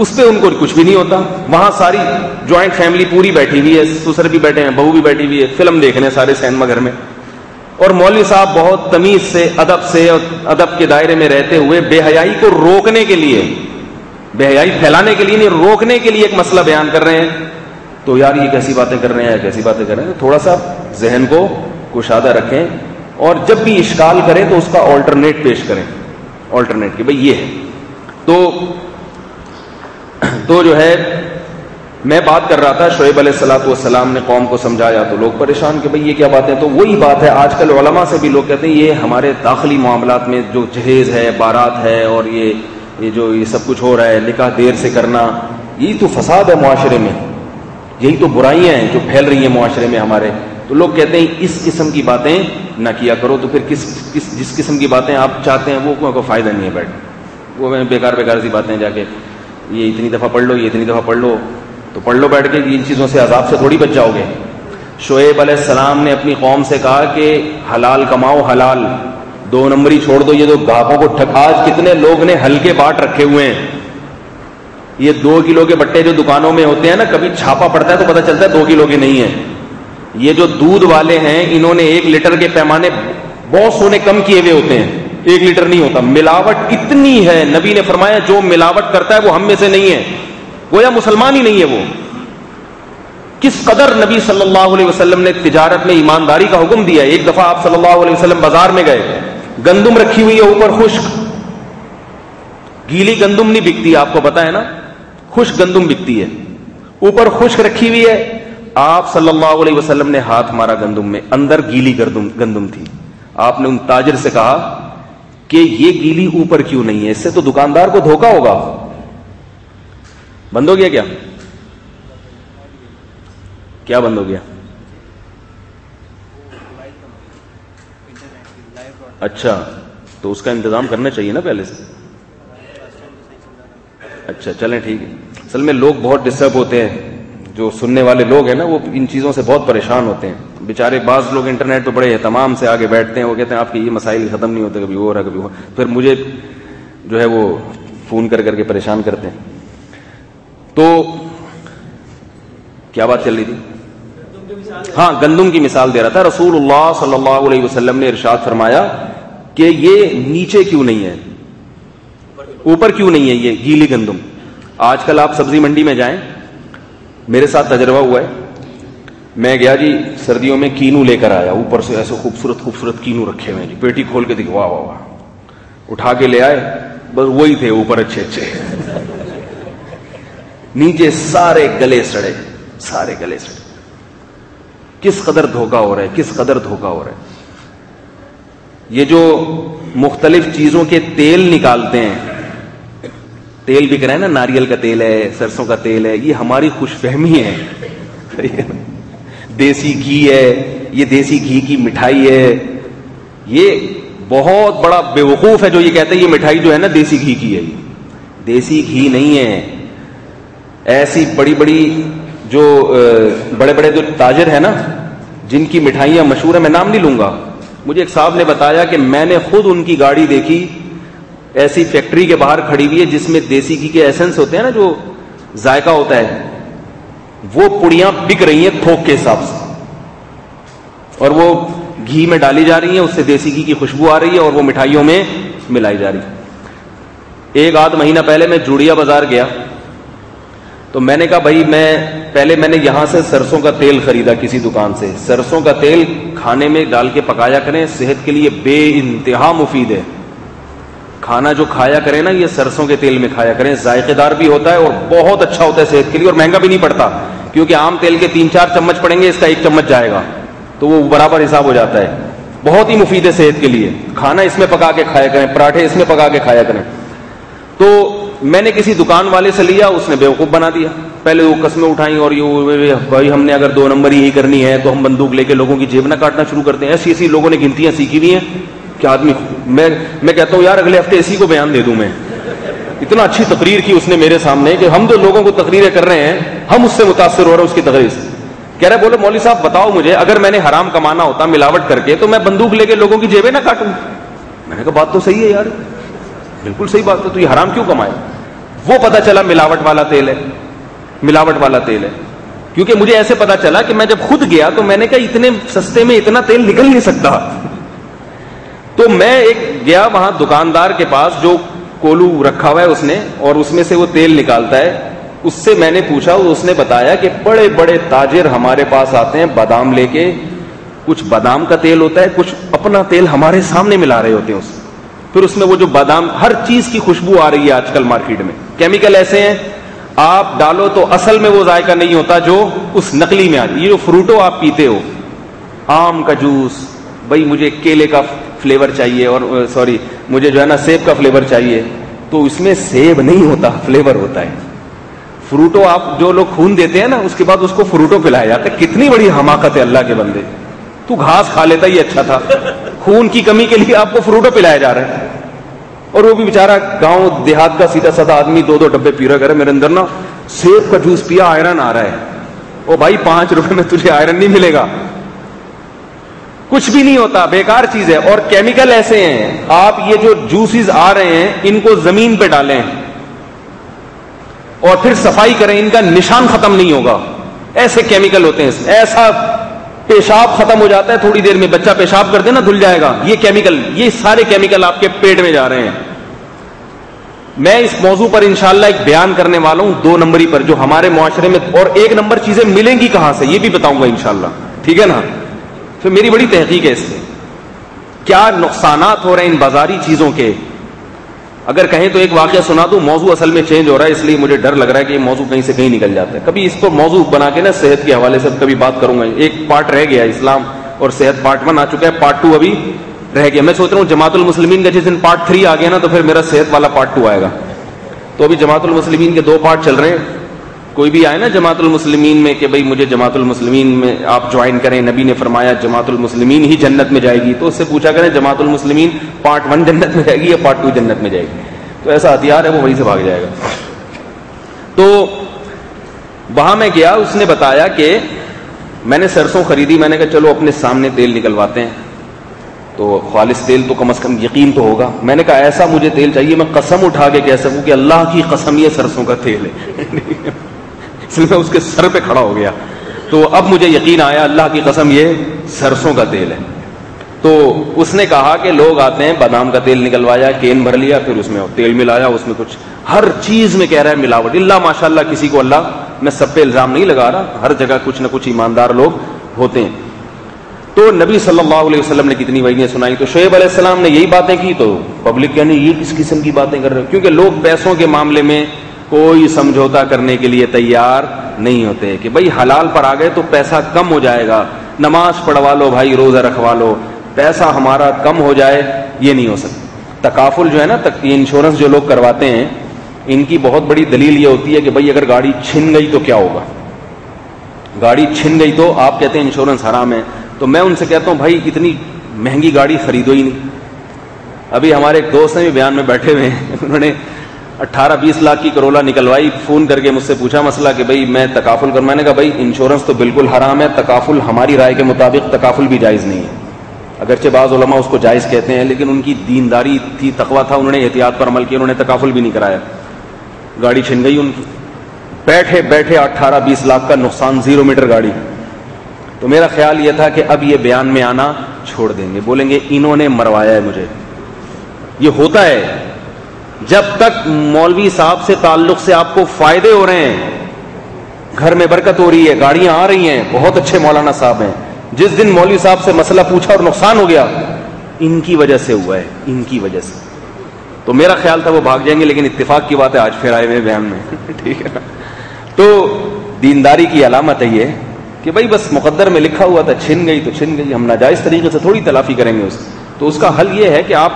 اس پہ ان کو کچھ بھی نہیں ہوتا. وہاں ساری جوائنٹ فیملی پوری بیٹھی ہوئی ہے, سسر بھی بیٹھے ہیں, بہو بھی بیٹھی ہوئی ہے, فلم دیکھ رہے ہیں سارے سینما گھر میں, اور مولوی صاحب بہت تمیز سے اور ادب کے دائرے میں رہتے ہوئے بے حیائی کو روکنے کے لیے, بے حیائی پھیلانے کے لیے نہیں, روکنے کے لیے ایک مسئلہ بیان کر رہے ہیں. تو یار یہ کیسی باتیں کر رہے ہیں, کیسی باتیں کر رہے ہیں. تھوڑا سا ذہن کو کشادہ رکھیں, اور جب بھی اشکال کریں تو اس کا آلٹرنیٹ پیش کریں, آلٹرنیٹ کہ بھئی یہ ہے. تو جو ہے میں بات کر رہا تھا, شعیب علیہ الصلوۃ والسلام نے قوم کو سمجھایا تو لوگ پریشان کہ بھئی یہ کیا بات ہے. تو وہی بات ہے, آج کل علماء سے بھی لوگ کہتے ہیں یہ ہمارے داخلی معاملات میں جو جہیز ہے, بارات ہے, اور یہ جو یہ سب کچھ ہو رہا ہے, نکاح دیر سے کرنا, یہی تو فساد ہے معاشرے میں, یہی تو برائیاں ہیں جو پھیل رہی ہیں معاشرے میں ہمارے. تو لوگ کہتے ہیں اس قسم کی باتیں نہ کیا کرو. تو پھر جس قسم کی باتیں آپ چاہتے ہیں وہ کوئی فائدہ نہیں ہے. بیٹھ وہ بیکار سی باتیں جا کے یہ اتنی دفعہ پڑھ لو, یہ اتنی دفعہ پڑھ لو, تو پڑھ لو بیٹھ کے, ان چیزوں سے عذاب سے تھوڑی بچ جاؤ گے. شعیب علیہ السلام نے اپنی قوم سے کہا کہ حلال کماؤ, حلال, 2 نمبری چھوڑ دو. یہ تو گاہکوں کو آج کتنے لوگ نے ہلکے باٹ رکھے ہوئے ہیں. یہ 2 کلو کے بٹے جو دکانوں میں ہوتے ہیں نا, کبھی چھاپا پڑتا ہے تو پتہ چلتا ہے 2 کلو کے نہیں ہیں. یہ جو دودھ والے ہیں انہوں نے 1 لیٹر کے پیمانے بہت سونے کم کیے ہوئے ہوتے ہیں, 1 لیٹر نہیں ہوتا. ملاوٹ اتنی ہے, نبی نے فرمایا جو ملاوٹ کرتا ہے وہ ہم میں سے نہیں ہے, گویا مسلمان ہی نہیں ہے وہ. کس قدر نبی صلی اللہ علیہ وسلم نے تجارت میں ایمانداری کا حکم دیا. ایک دفعہ آپ صلی اللہ علیہ وسلم بازار میں گئے, گندم رکھی ہوئی ہے اوپر خشک, گیلی گندم نہیں بکتی, آپ کو پتا ہے نا, خشک گندم بکتی ہے, اوپر خشک رکھی ہوئی ہے. آپ صلی اللہ علیہ وسلم نے ہاتھ مارا گندم میں, اندر گیلی گندم تھی. آپ نے ان تاجر سے کہا کہ یہ گیلی اوپر کیوں نہیں ہے, اس سے تو دکاندار کو دھوکا ہوگا. بند ہو گیا کیا بند ہو گیا؟ اچھا, تو اس کا انتظام کرنا چاہیے نا پہلے سے. اچھا چلیں ٹھیک ہے. اصل میں لوگ بہت ڈسٹرب ہوتے ہیں, جو سننے والے لوگ ہیں نا وہ ان چیزوں سے بہت پریشان ہوتے ہیں بیچارے. بعض لوگ انٹرنیٹ پہ بڑے اہتمام سے آگے بیٹھتے ہیں, وہ کہتے ہیں آپ کے یہ مسائل ختم نہیں ہوتے, کبھی ہو رہا کبھی ہو, پھر مجھے جو ہے وہ فون کر کے پریشان کرتے ہیں. تو کیا بات چل رہی تھی؟ ہاں, گندم کی مثال دے رہا تھا. رسول اللہ صلی اللہ علیہ وسلم نے ارشاد فرمایا کہ یہ نیچے کیوں نہیں ہے, اوپر کیوں نہیں ہے یہ گیلی گندم. آج کل آپ سبزی منڈی میں جائیں, میرے ساتھ تجربہ ہوا ہے, میں گیا جی سردیوں میں کینو لے کر آیا, اوپر سے ایسے خوبصورت کینو رکھے ہوئے جی, پیٹی کھول کے دیکھو, واہ واہ واہ, اٹھا کے لے آئے, بس وہی تھے اوپر اچھے, نیچے سارے گلے سڑے. کس قدر دھوکا ہو رہا ہے, کس قدر دھوکا ہو رہا ہے. یہ جو مختلف چیزوں کے تیل نکالتے ہیں, تیل بک رہا ہے نا, ناریل کا تیل ہے, سرسوں کا تیل ہے, یہ ہماری خوش فہمی ہے. دیسی گھی ہے, یہ دیسی گھی کی مٹھائی ہے. یہ بہت بڑا بیوقوف ہے جو یہ کہتا ہے یہ مٹھائی جو ہے نا دیسی گھی کی ہے. دیسی گھی نہیں ہے. ایسی بڑی جو بڑے جو تاجر ہیں نا, جن کی مٹھائیاں مشہور ہیں, میں نام نہیں لوں گا, مجھے ایک صاحب نے بتایا کہ میں نے خود ان کی گاڑی دیکھی ایسی فیکٹری کے باہر کھڑی ہوئی ہے جس میں دیسی گھی کے ایسنس ہوتے ہیں نا, جو ذائقہ ہوتا ہے, وہ پڑیاں بک رہی ہیں تھوک کے حساب سے, اور وہ گھی میں ڈالی جا رہی ہیں, اس سے دیسی گھی کی خوشبو آ رہی ہے اور وہ مٹھائیوں میں ملائی جا رہی ہے. 1 مہینہ پہلے میں جوڑیا بازار گیا تو میں نے کہا بھائی میں نے یہاں سے سرسوں کا تیل خریدا کسی دکان سے. سرسوں کا تیل کھانے میں ڈال کے پکایا کریں, صحت کے لیے بے انتہا مفید ہے. کھانا جو کھایا کریں نا یہ سرسوں کے تیل میں کھایا کریں, ذائقے دار بھی ہوتا ہے اور بہت اچھا ہوتا ہے صحت کے لیے, اور مہنگا بھی نہیں پڑتا, کیونکہ عام تیل کے 3-4 چمچ پڑیں گے, اس کا 1 چمچ جائے گا تو وہ برابر حساب ہو جاتا ہے. بہت ہی مفید ہے صحت کے لیے. کھانا اس میں پکا کے کھایا کریں, پراٹھے اس میں پکا کے کھایا کریں. تو میں نے کسی دکان والے سے لیا, اس نے بیوقوف بنا دیا. پہلے وہ قسمیں اٹھائیں اور یہ بھائی ہم نے اگر 2 نمبر یہی کرنی ہے تو ہم بندوق لے کے لوگوں کی جیب نہ کاٹنا شروع کرتے ہیں. ایسی لوگوں نے گنتیاں سیکھی ہوئی ہیں کہ آدمی, میں کہتا ہوں یار اگلے ہفتے اسی کو بیان دے دوں. میں اتنا اچھی تقریر کی اس نے میرے سامنے کہ ہم جو لوگوں کو تقریریں کر رہے ہیں ہم اس سے متاثر ہو رہے ہیں اس کی تقریر سے. کہہ رہے بولے مولوی صاحب بتاؤ مجھے, اگر میں نے حرام کمانا ہوتا ملاوٹ کر کے تو میں بندوق لے کے لوگوں کی جیبیں نہ کاٹوں. میں نے کہا بات تو صحیح ہے یار, بالکل صحیح بات ہے, تو یہ حرام کیوں کمائے؟ وہ پتا چلا ملاوٹ والا تیل ہے، ملاوٹ والا تیل ہے. کیونکہ مجھے ایسے پتا چلا کہ میں جب خود گیا تو میں نے کہا اتنے سستے میں اتنا تیل نکل نہیں سکتا. تو میں ایک گیا وہاں دکاندار کے پاس جو کولو رکھا ہوا ہے اس نے، اور اس میں سے وہ تیل نکالتا ہے. اس سے میں نے پوچھا، اس نے بتایا کہ بڑے بڑے تاجر ہمارے پاس آتے ہیں بادام لے کے، کچھ بادام کا تیل ہوتا ہے، کچھ اپنا تیل ہمارے سامنے ملا رہے ہوتے ہیں. پھر اس میں وہ جو بادام، ہر چیز کی خوشبو آ رہی ہے آج کل مارکیٹ میں. کیمیکل ایسے ہیں آپ ڈالو تو اصل میں وہ ذائقہ نہیں ہوتا جو اس نقلی میں آتی. یہ جو فروٹو آپ پیتے ہو، آم کا جوس، بھائی مجھے کیلے کا فلیور چاہیے، اور سوری مجھے جو ہے نا سیب کا فلیور چاہیے، تو اس میں سیب نہیں ہوتا، فلیور ہوتا ہے. فروٹو آپ جو لوگ خون دیتے ہیں نا، اس کے بعد اس کو فروٹو پلایا جاتا ہے. کتنی بڑی حماقت ہے اللہ کے بندے. تو گھاس کھا لیتا یہ اچھا تھا، خون کی کمی کے لیے آپ کو فروٹو پلایا جا رہا ہے. اور وہ بھی بیچارہ گاؤں دیہات کا سیدھا سادہ آدمی 2 ڈبے پی رہا کرے. میرے اندر نا سیب کا جوس پیا، آئرن آ رہا ہے. او بھائی 5 روپے میں تجھے آئرن نہیں ملے گا، کچھ بھی نہیں ہوتا، بیکار چیز ہے. اور کیمیکل ایسے ہیں، آپ یہ جو جوسز آ رہے ہیں ان کو زمین پہ ڈالیں اور پھر صفائی کریں، ان کا نشان ختم نہیں ہوگا. ایسے کیمیکل ہوتے ہیں. ایسا پیشاب ختم ہو جاتا ہے تھوڑی دیر میں، بچہ پیشاب کر دے نا دھل جائے گا. یہ کیمیکل، یہ سارے کیمیکل آپ کے پیٹ میں جا رہے ہیں. میں اس موضوع پر انشاءاللہ ایک بیان کرنے والا ہوں 2 نمبری پر، جو ہمارے معاشرے میں، اور 1 نمبر چیزیں ملیں گی کہاں سے یہ بھی بتاؤں گا انشاءاللہ. ٹھیک ہے نا؟ پھر میری بڑی تحقیق ہے اس سے کیا نقصانات ہو رہے ہیں ان بازاری چیزوں کے. اگر کہیں تو ایک واقعہ سنا دوں. موضوع اصل میں چینج ہو رہا ہے، اس لیے مجھے ڈر لگ رہا ہے کہ یہ موضوع کہیں سے کہیں نکل جاتا ہے. کبھی اس کو موضوع بنا کے نا صحت کے حوالے سے کبھی بات کروں گا. ایک پارٹ رہ گیا، اسلام اور صحت پارٹ 1 آ چکا ہے، پارٹ 2 ابھی رہ گیا. میں سوچ رہا ہوں جماعت المسلمین کا جس دن پارٹ 3 آ گیا نا تو پھر میرا صحت والا پارٹ 2 آئے گا. تو ابھی جماعت المسلمین کے 2 پارٹ چل رہے ہیں. کوئی بھی آئے نا جماعت المسلمین میں کہ بھئی مجھے جماعت المسلمین میں آپ جوائن کریں، نبی نے فرمایا جماعت المسلمین ہی جنت میں جائے گی، تو اس سے پوچھا کریں جماعت المسلمین پارٹ 1 جنت میں جائے گی یا پارٹ 2 جنت میں جائے گی. تو ایسا ہتھیار ہے وہ وہیں سے بھاگ جائے گا. تو وہاں میں گیا، اس نے بتایا کہ میں نے سرسوں خریدی. میں نے کہا چلو اپنے سامنے تیل نکلواتے ہیں، تو خالص تیل تو کم از کم یقین تو ہوگا. میں نے کہا ایسا مجھے تیل چاہیے میں قسم اٹھا کے کہہ سکوں کہ اللہ کی قسم یہ سرسوں کا تیل ہے. اس لیے میں اس کے سر پہ کھڑا ہو گیا. تو اب مجھے یقین آیا اللہ کی قسم یہ سرسوں کا تیل ہے. تو اس نے کہا کہ لوگ آتے ہیں، بادام کا تیل نکلوایا، کین بھر لیا، پھر اس میں تیل ملایا، اس میں کچھ ہر چیز میں کہہ رہا ہے ملاوٹ. اللہ ماشاءاللہ کسی کو اللہ، میں سب پہ الزام نہیں لگا رہا، ہر جگہ کچھ نہ کچھ ایماندار لوگ ہوتے ہیں. تو نبی صلی اللہ علیہ وسلم نے کتنی وحییں سنائی. تو شعیب علیہ السلام نے یہی باتیں کی تو پبلک یعنی یہ کس قسم کی باتیں کر رہے ہیں، کیونکہ لوگ پیسوں کے معاملے میں کوئی سمجھوتا کرنے کے لیے تیار نہیں ہوتے کہ بھائی حلال پر آ گئے تو پیسہ کم ہو جائے گا، نماز پڑھوا لو بھائی، روزہ رکھوا لو، پیسہ ہمارا کم ہو جائے، یہ نہیں ہو سکتا. تکافل جو ہے نا، یہ انشورنس جو لوگ کرواتے ہیں، ان کی بہت بڑی دلیل یہ ہوتی ہے کہ بھائی اگر گاڑی چھن گئی تو کیا ہوگا. گاڑی چھن گئی تو آپ کہتے ہیں انشورنس حرام ہے. تو میں ان سے کہتا ہوں بھائی اتنی مہنگی گاڑی خریدو ہی نہیں. ابھی ہمارے ایک دوست ہیں بیان میں بیٹھے ہوئے ہیں، انہوں نے 18-20 لاکھ کی کرولا نکلوائی. فون کر کے مجھ سے پوچھا مسئلہ کہ بھائی میں تکافل کر. میں نے کہا بھائی انشورنس تو بالکل حرام ہے، تکافل ہماری رائے کے مطابق تکافل بھی جائز نہیں ہے. اگرچہ بعض علماء اس کو جائز کہتے ہیں، لیکن ان کی دینداری تھی، تقویٰ تھا، انہوں نے احتیاط پر عمل کیا، انہوں نے تکافل بھی نہیں کرایا. گاڑی چھن گئی ان کی، بیٹھے بیٹھے 18-20 لاکھ کا نقصان، 0 میٹر گاڑی. تو میرا خیال یہ تھا کہ اب یہ بیان میں آنا چھوڑ دیں گے، بولیں گے انہوں نے مروایا ہے مجھے. یہ ہوتا ہے جب تک مولوی صاحب سے تعلق سے آپ کو فائدے ہو رہے ہیں، گھر میں برکت ہو رہی ہے، گاڑیاں آ رہی ہیں، بہت اچھے مولانا صاحب ہیں. جس دن مولوی صاحب سے مسئلہ پوچھا اور نقصان ہو گیا، ان کی وجہ سے ہوا ہے، ان کی وجہ سے. تو میرا خیال تھا وہ بھاگ جائیں گے، لیکن اتفاق کی بات ہے آج پھر آئے ہوئے بیان میں. ٹھیک ہے نا؟ تو دینداری کی علامت ہے یہ کہ بھائی بس مقدر میں لکھا ہوا تھا، چھن گئی تو چھن گئی، ہم ناجائز طریقے سے تھوڑی تلافی کریں گے اس. تو اس کا حل یہ ہے کہ آپ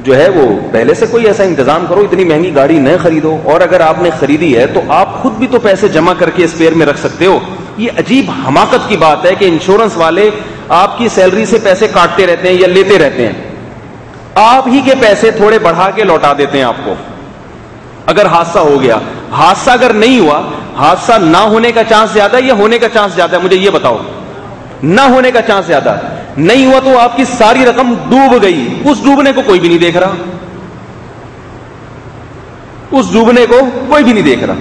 جو ہے وہ پہلے سے کوئی ایسا انتظام کرو، اتنی مہنگی گاڑی نہ خریدو. اور اگر آپ نے خریدی ہے تو آپ خود بھی تو پیسے جمع کر کے اسپیئر میں رکھ سکتے ہو. یہ عجیب حماقت کی بات ہے کہ انشورنس والے آپ کی سیلری سے پیسے کاٹتے رہتے ہیں یا لیتے رہتے ہیں، آپ ہی کے پیسے تھوڑے بڑھا کے لوٹا دیتے ہیں آپ کو. اگر حادثہ ہو گیا، حادثہ اگر نہیں ہوا، حادثہ نہ ہونے کا چانس زیادہ ہے یا ہونے کا چانس زیادہ ہے؟ مجھے یہ بتاؤ. نہ ہونے کا چانس زیادہ ہے. نہیں ہوا تو آپ کی ساری رقم ڈوب گئی، اس ڈوبنے کو کوئی بھی نہیں دیکھ رہا. اس ڈوبنے کو کوئی بھی نہیں دیکھ رہا.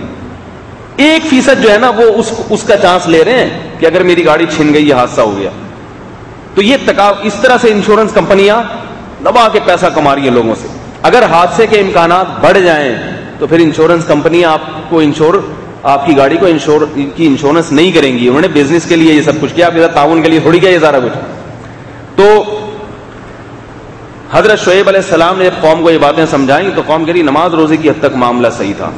1% جو ہے نا وہ اس کا چانس لے رہے ہیں کہ اگر میری گاڑی چھن گئی, یہ حادثہ ہو گیا. تو یہ اس طرح سے انشورنس کمپنیاں دبا کے پیسہ کما رہی ہیں لوگوں سے. اگر حادثے کے امکانات بڑھ جائیں تو پھر انشورنس کمپنیاں آپ کی گاڑی کو کی انشورنس نہیں کریں گی. انہوں نے بزنس کے لیے یہ سب کچھ کیا, آپ کے ساتھ تعاون کے لیے تھوڑی کیا یہ سارا کچھ. تو حضرت شعیب علیہ السلام نے جب قوم کو یہ باتیں سمجھائیں تو قوم کہہ رہی نماز روزے کی حد تک معاملہ صحیح تھا,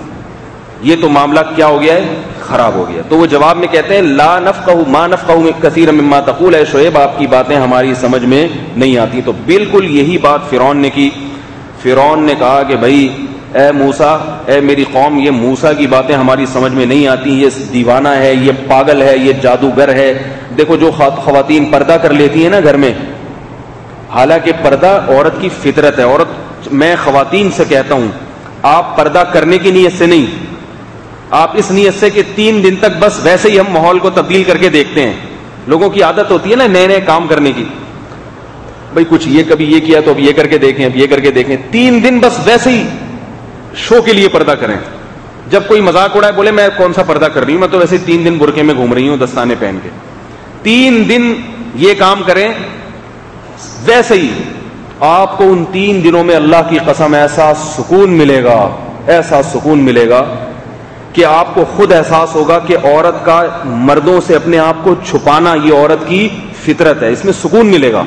یہ تو معاملہ کیا ہو گیا ہے, خراب ہو گیا. تو وہ جواب میں کہتے ہیں لا نفقہ ما نفقہ کثیرا مما تقول, اے شعیب آپ کی باتیں ہماری سمجھ میں نہیں آتی. تو بالکل یہی بات فرعون نے کی. فرعون نے کہا کہ بھائی اے موسیٰ, اے میری قوم, یہ موسیٰ کی باتیں ہماری سمجھ میں نہیں آتی, یہ دیوانہ ہے, یہ پاگل ہے, یہ جادوگر ہے. دیکھو جو خواتین پردہ کر لیتی ہیں نا گھر میں, حالانکہ پردہ عورت کی فطرت ہے. عورت, میں خواتین سے کہتا ہوں, آپ پردہ کرنے کی نیت سے نہیں, آپ اس نیت سے کہ 3 دن تک بس ویسے ہی ہم ماحول کو تبدیل کر کے دیکھتے ہیں. لوگوں کی عادت ہوتی ہے نا نئے نئے کام کرنے کی, بھائی کچھ یہ کبھی یہ کیا تو اب یہ کر کے دیکھیں, اب یہ کر کے دیکھیں. 3 دن بس ویسے ہی شو کے لیے پردہ کریں. جب کوئی مذاق اڑائے بولے میں کون سا پردہ کر رہی ہوں, میں تو ویسے 3 دن برقعے میں گھوم رہی ہوں دستانے پہن کے. 3 دن یہ کام کریں ویسے ہی, آپ کو ان 3 دنوں میں اللہ کی قسم ایسا سکون ملے گا, ایسا سکون ملے گا کہ آپ کو خود احساس ہوگا کہ عورت کا مردوں سے اپنے آپ کو چھپانا یہ عورت کی فطرت ہے, اس میں سکون ملے گا.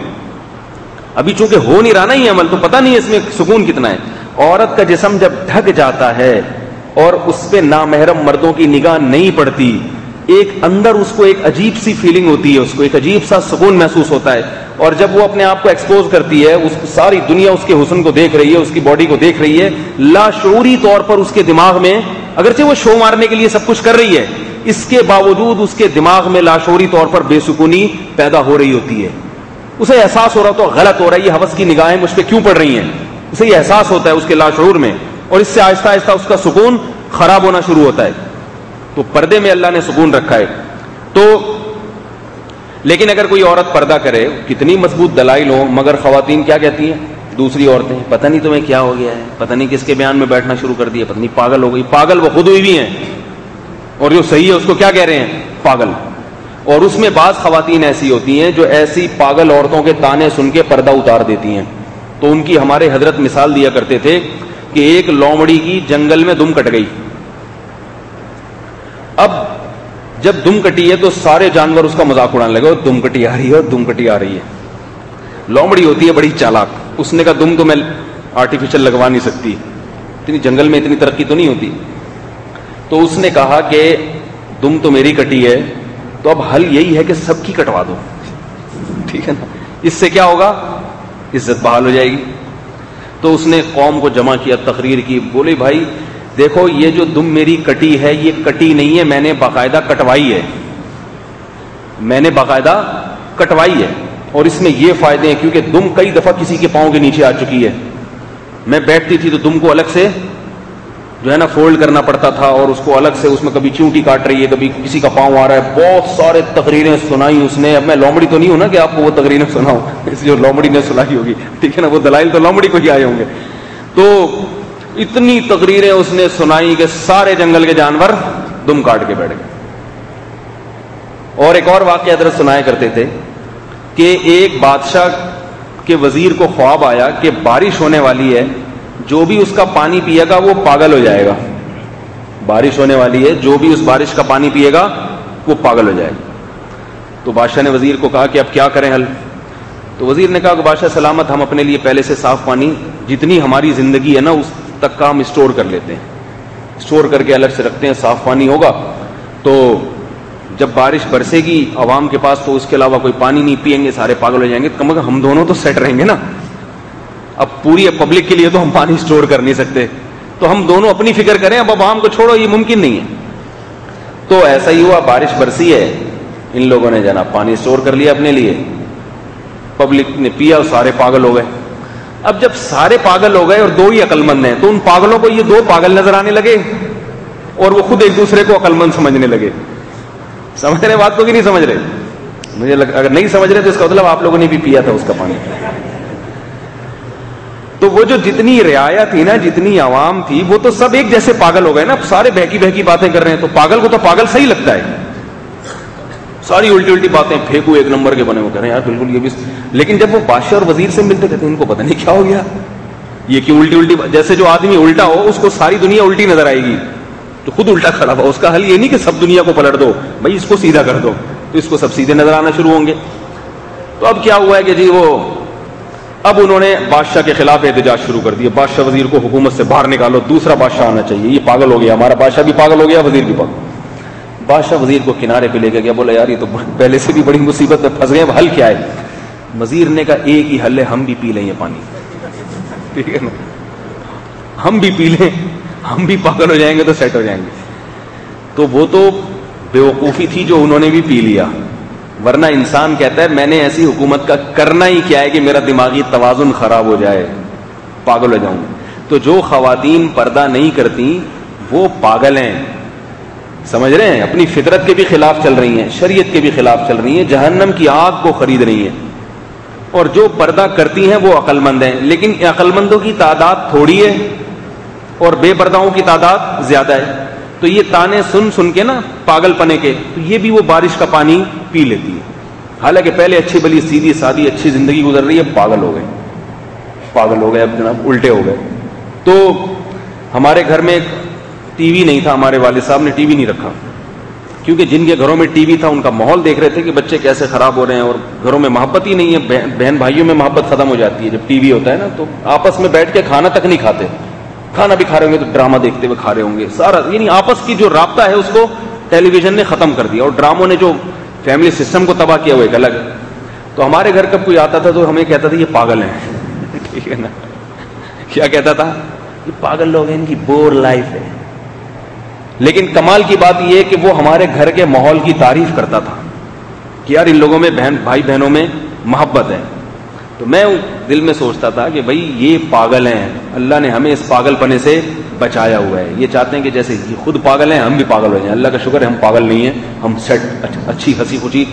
ابھی چونکہ ہو نہیں رہا نا یہ عمل, تو پتہ نہیں اس میں سکون کتنا ہے. عورت کا جسم جب ڈھک جاتا ہے اور اس پہ نامحرم مردوں کی نگاہ نہیں پڑتی, ایک اندر اس کو ایک عجیب سی فیلنگ ہوتی ہے, اس کو ایک عجیب سا سکون محسوس ہوتا ہے. اور جب وہ اپنے آپ کو ایکسپوز کرتی ہے, اس ساری دنیا اس کے حسن کو دیکھ رہی ہے, اس کی باڈی کو دیکھ رہی ہے, لاشعوری طور پر اس کے دماغ میں, اگرچہ وہ شو مارنے کے لیے سب کچھ کر رہی ہے, اس کے باوجود اس کے دماغ میں لاشعوری طور پر بے سکونی پیدا ہو رہی ہوتی ہے. اسے احساس ہو رہا تو غلط ہو رہا ہے, یہ ہوس کی نگاہیں مجھ پہ کیوں پڑ رہی ہیں, اسے یہ احساس ہوتا ہے اس کے لاشعور میں, اور اس سے آہستہ آہستہ اس کا سکون خراب ہونا شروع ہوتا ہے. تو پردے میں اللہ نے سکون رکھا ہے. تو لیکن اگر کوئی عورت پردہ کرے, کتنی مضبوط دلائل ہوں, مگر خواتین کیا کہتی ہیں دوسری عورتیں, پتہ نہیں تمہیں کیا ہو گیا ہے, پتہ نہیں کس کے بیان میں بیٹھنا شروع کر دیا, پتہ نہیں پاگل ہو گئی. پاگل وہ خود ہوئی بھی ہیں, اور جو صحیح ہے اس کو کیا کہہ رہے ہیں, پاگل. اور اس میں بعض خواتین ایسی ہوتی ہیں جو ایسی پاگل عورتوں کے تانے سن کے پردہ اتار دیتی ہیں. تو ان کی ہمارے حضرت مثال دیا کرتے تھے کہ ایک لومڑی کی جنگل میں دم کٹ گئی. اب جب دم کٹی ہے تو سارے جانور اس کا مذاق اڑانے لگے, دم کٹی آ رہی ہے, دم کٹی آ رہی ہے. لومڑی ہوتی ہے بڑی چالاک, اس نے کہا دم تو میں آرٹیفیشل لگوا نہیں سکتی, اتنی جنگل میں اتنی ترقی تو نہیں ہوتی. تو اس نے کہا کہ دم تو میری کٹی ہے, تو اب حل یہی ہے کہ سب کی کٹوا دو, ٹھیک ہے نا, اس سے کیا ہوگا, عزت بحال ہو جائے گی. تو اس نے قوم کو جمع کیا, تقریر کی, بولے بھائی دیکھو یہ جو دم میری کٹی ہے یہ کٹی نہیں ہے, میں نے باقاعدہ کٹوائی ہے, میں نے باقاعدہ کٹوائی ہے. اور اس میں یہ فائدے ہیں کیونکہ دم کئی دفعہ کسی کے پاؤں کے نیچے آ چکی ہے. میں بیٹھتی تھی تو دم کو الگ سے جو ہے نا فولڈ کرنا پڑتا تھا, اور اس کو الگ سے, اس میں کبھی چونٹی کاٹ رہی ہے, کبھی کسی کا پاؤں آ رہا ہے. بہت سارے تقریریں سنائی اس نے. اب میں لومڑی تو نہیں ہوں نا کہ آپ کو وہ تقریریں سناؤں, جو لومڑی نے سنائی ہوگی, ٹھیک ہے نا, وہ دلائل تو لومڑی کو ہی آئے ہوں گے. تو اتنی تقریریں اس نے سنائی کہ سارے جنگل کے جانور دم کاٹ کے بیٹھ گئے. اور ایک اور واقعہ حضرت سنایا کرتے تھے کہ ایک بادشاہ کے وزیر کو خواب آیا کہ بارش ہونے والی ہے, جو بھی اس کا پانی پیے گا وہ پاگل ہو جائے گا. بارش ہونے والی ہے, جو بھی اس بارش کا پانی پیے گا وہ پاگل ہو جائے گا. تو بادشاہ نے وزیر کو کہا کہ اب کیا کریں حل. تو وزیر نے کہا کہ بادشاہ سلامت, ہم اپنے لیے پہلے سے صاف پانی جتنی ہماری زندگی ہے نا اس تک کا ہم اسٹور کر لیتے ہیں, اسٹور کر کے الگ سے رکھتے ہیں. صاف پانی ہوگا تو جب بارش برسے گی عوام کے پاس تو اس کے علاوہ کوئی پانی نہیں پئیں گے, سارے پاگل ہو جائیں گے. کم از کم ہم دونوں تو سیٹ رہیں گے نا. اب پوری پبلک کے لیے تو ہم پانی اسٹور کر نہیں سکتے, تو ہم دونوں اپنی فکر کریں, اب عوام کو چھوڑو, یہ ممکن نہیں ہے. تو ایسا ہی ہوا, بارش برسی ہے, ان لوگوں نے جناب پانی اسٹور کر لیا اپنے لیے, پبلک نے پیا اور سارے پاگل ہو گئے. اب جب سارے پاگل ہو گئے اور 2 ہی عقل مند ہیں, تو ان پاگلوں کو یہ 2 پاگل نظر آنے لگے اور وہ خود ایک دوسرے کو عقل مند سمجھنے لگے. سمجھ رہے بات کو کہ نہیں سمجھ رہے؟ مجھے اگر نہیں سمجھ رہے تو اس کا مطلب آپ لوگوں نے بھی پیا تھا اس کا پانی. تو وہ جو جتنی رعایا تھی نا، جتنی عوام تھی، وہ تو سب ایک جیسے پاگل ہو گئے نا، سارے بہکی بہکی باتیں کر رہے ہیں. تو پاگل کو تو پاگل صحیح لگتا ہے، ساری الٹی الٹی باتیں پھینکو ایک نمبر کے بنے ہوئے، کہہ رہے ہیں یار بالکل یہ بھی. لیکن جب وہ بادشاہ اور وزیر سے ملتے کہتے ہیں ان کو پتہ نہیں کیا ہو گیا، یہ کیوں الٹی الٹی. جیسے جو آدمی الٹا ہو اس کو ساری دنیا الٹی نظر آئے گی، تو خود الٹا کھڑا ہوا. اس کا حل یہ نہیں کہ سب دنیا کو پلٹ دو، بھائی اس کو سیدھا کر دو، تو اس کو سب سیدھے نظر آنا شروع ہوں گے. تو اب کیا ہوا ہے کہ جی وہ اب انہوں نے بادشاہ کے خلاف احتجاج شروع کر دیا. بادشاہ وزیر کو حکومت سے باہر نکالو، دوسرا بادشاہ آنا چاہیے، یہ پاگل ہو گیا، ہمارا بادشاہ بھی پاگل ہو گیا، وزیر بھی پاگل. بادشاہ وزیر کو کنارے پہ لے کے گیا، بولا یار یہ تو پہلے سے بھی بڑی مصیبت میں پھنس گئے، اب حل کیا ہے؟ وزیر نے کہا ایک ہی حل ہے، ہم بھی پی لیں یہ پانی. ٹھیک ہے نا، ہم بھی پی لیں، ہم بھی پاگل ہو جائیں گے تو سیٹ ہو جائیں گے. تو وہ تو بیوقوفی تھی جو انہوں نے بھی پی لیا، ورنہ انسان کہتا ہے میں نے ایسی حکومت کا کرنا ہی کیا ہے کہ میرا دماغی توازن خراب ہو جائے، پاگل ہو جاؤں. تو جو خواتین پردہ نہیں کرتی وہ پاگل ہیں، سمجھ رہے ہیں؟ اپنی فطرت کے بھی خلاف چل رہی ہیں، شریعت کے بھی خلاف چل رہی ہیں، جہنم کی آگ کو خرید رہی ہیں. اور جو پردہ کرتی ہیں وہ عقل مند ہیں، لیکن عقل مندوں کی تعداد تھوڑی ہے اور بے پرداؤں کی تعداد زیادہ ہے. تو یہ تانے سن سن کے نا پاگل پنے کے، تو یہ بھی وہ بارش کا پانی پی لیتی ہے. حالانکہ پہلے اچھی بلی سیدھی سادھی اچھی زندگی گزر رہی ہے، پاگل ہو گئے، پاگل ہو گئے، اب جناب الٹے ہو گئے. تو ہمارے گھر میں ایک ٹی وی نہیں تھا، ہمارے والد صاحب نے ٹی وی نہیں رکھا، کیونکہ جن کے گھروں میں ٹی وی تھا ان کا ماحول دیکھ رہے تھے کہ بچے کیسے خراب ہو رہے ہیں، اور گھروں میں محبت ہی نہیں ہے، بہن بھائیوں میں محبت ختم ہو جاتی ہے جب ٹی وی ہوتا ہے نا. تو آپس میں بیٹھ کے کھانا تک نہیں کھاتے، کھانا بھی کھا رہے ہوں گے تو ڈرامہ دیکھتے ہوئے کھا رہے ہوں گے، سارا یعنی آپس کی جو رابطہ ہے اس کو ٹیلی ویژن نے ختم کر دیا، اور ڈراموں نے جو فیملی سسٹم کو تباہ کیا وہ ایک الگ ہے. تو ہمارے گھر کب کوئی آتا تھا تو ہمیں کہتا تھا یہ پاگل ہیں. ٹھیک ہے نا، کیا کہتا تھا؟ یہ پاگل لوگ ہیں، ان کی بور لائف ہے. لیکن کمال کی بات یہ ہے کہ وہ ہمارے گھر کے ماحول کی تعریف کرتا تھا کہ یار ان لوگوں میں بھائی بہنوں میں محبت ہے. تو میں دل میں سوچتا تھا کہ بھائی یہ پاگل ہیں، اللہ نے ہمیں اس پاگل پنے سے بچایا ہوا ہے. یہ چاہتے ہیں کہ جیسے یہ خود پاگل ہیں ہم بھی پاگل ہو جائیں. اللہ کا شکر ہے ہم پاگل نہیں ہیں، ہم سیٹ اچھی ہنسی خوشی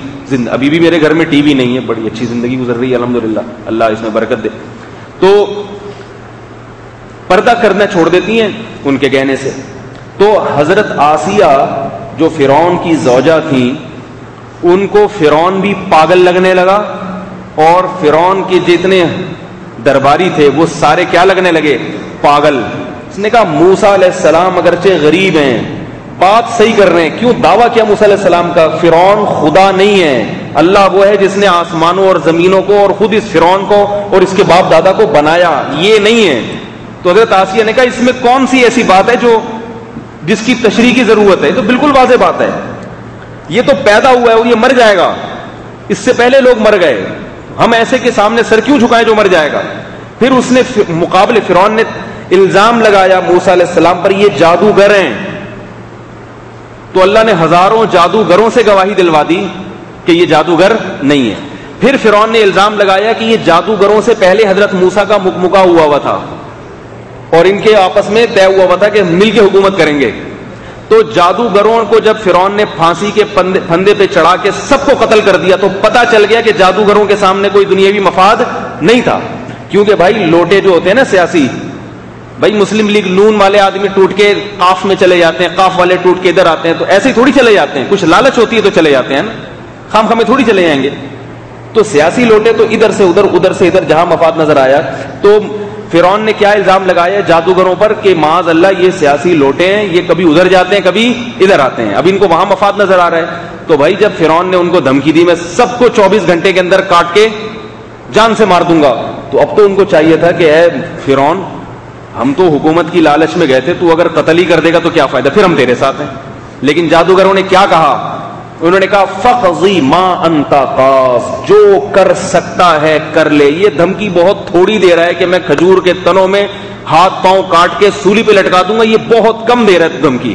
ابھی بھی میرے گھر میں ٹی وی نہیں ہے، بڑی اچھی زندگی گزر رہی ہے الحمدللہ، اللہ اس میں برکت دے. تو پردہ کرنا چھوڑ دیتی ہیں ان کے کہنے سے. تو حضرت آسیہ جو فرعون کی زوجہ تھیں ان کو فرعون بھی پاگل لگنے لگا، اور فرعون کے جتنے درباری تھے وہ سارے کیا لگنے لگے؟ پاگل. اس نے کہا موسیٰ علیہ السلام اگرچہ غریب ہیں، بات صحیح کر رہے ہیں، کیوں دعویٰ کیا موسیٰ علیہ السلام کا؟ فرعون خدا نہیں ہے، اللہ وہ ہے جس نے آسمانوں اور زمینوں کو اور خود اس فرعون کو اور اس کے باپ دادا کو بنایا، یہ نہیں ہے. تو حضرت آسیہ نے کہا اس میں کون سی ایسی بات ہے جو جس کی تشریح کی ضرورت ہے؟ تو بالکل واضح بات ہے، یہ تو پیدا ہوا ہے اور یہ مر جائے گا، اس سے پہلے لوگ مر گئے، ہم ایسے کے سامنے سر کیوں جھکائیں جو مر جائے گا؟ پھر اس نے مقابلے فرعون نے الزام لگایا موسیٰ علیہ السلام پر یہ جادوگر ہیں. تو اللہ نے ہزاروں جادوگروں سے گواہی دلوا دی کہ یہ جادوگر نہیں ہے. پھر فرعون نے الزام لگایا کہ یہ جادوگروں سے پہلے حضرت موسیٰ کا مکمکہ ہوا تھا اور ان کے آپس میں طے ہوا تھا کہ مل کے حکومت کریں گے. تو جادوگروں کو جب فرعون نے پھانسی کے پھندے پہ چڑھا کے سب کو قتل کر دیا تو پتا چل گیا کہ جادوگروں کے سامنے کوئی دنیاوی مفاد نہیں تھا. کیونکہ بھائی لوٹے جو ہوتے ہیں نا سیاسی، بھائی مسلم لیگ نون والے آدمی ٹوٹ کے قاف میں چلے جاتے ہیں، قاف والے ٹوٹ کے ادھر آتے ہیں، تو ایسے ہی تھوڑی چلے جاتے ہیں، کچھ لالچ ہوتی ہے تو چلے جاتے ہیں نا، خام خامے تھوڑی چلے جائیں گے. تو سیاسی لوٹے تو ادھر سے ادھر، ادھر سے ادھر، جہاں مفاد نظر آیا. تو فرعون نے کیا الزام لگایا جادوگروں پر کہ معاذ اللہ یہ سیاسی لوٹے ہیں، یہ کبھی ادھر جاتے ہیں کبھی ادھر آتے ہیں، اب ان کو وہاں مفاد نظر آ رہا ہے. تو بھائی جب فرعون نے ان کو دھمکی دی میں سب کو 24 گھنٹے کے اندر کاٹ کے جان سے مار دوں گا، تو اب تو ان کو چاہیے تھا کہ اے فرعون ہم تو حکومت کی لالچ میں گئے تھے، تو اگر قتل ہی کر دے گا تو کیا فائدہ، پھر ہم تیرے ساتھ ہیں. لیکن جادوگروں نے کیا کہا؟ انہوں نے کہا فقضی ما انت قاض، جو کر سکتا ہے کر لے. یہ دھمکی بہت تھوڑی دے رہا ہے کہ میں کھجور کے تنوں میں ہاتھ پاؤں کاٹ کے سولی پہ لٹکا دوں گا، یہ بہت کم دے رہا ہے دھمکی.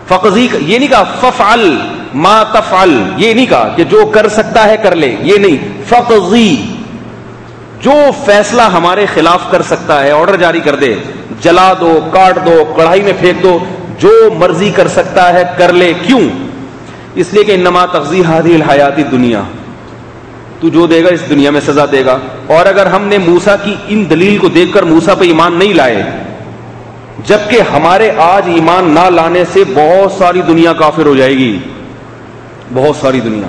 فقضی یہ نہیں کہا ففعل ما تفعل، یہ نہیں کہا کہ جو کر سکتا ہے کر لے، یہ نہیں. فقضی جو فیصلہ ہمارے خلاف کر سکتا ہے آرڈر جاری کر دے، جلا دو، کاٹ دو، کڑھائی میں پھینک دو، جو مرضی کر سکتا ہے کر لے. کیوں؟ اس لیے کہ انما تقضی هذه الحیات الدنیا، تو جو دے گا اس دنیا میں سزا دے گا. اور اگر ہم نے موسیٰ کی ان دلیل کو دیکھ کر موسیٰ پہ ایمان نہیں لائے، جبکہ ہمارے آج ایمان نہ لانے سے بہت ساری دنیا کافر ہو جائے گی، بہت ساری دنیا.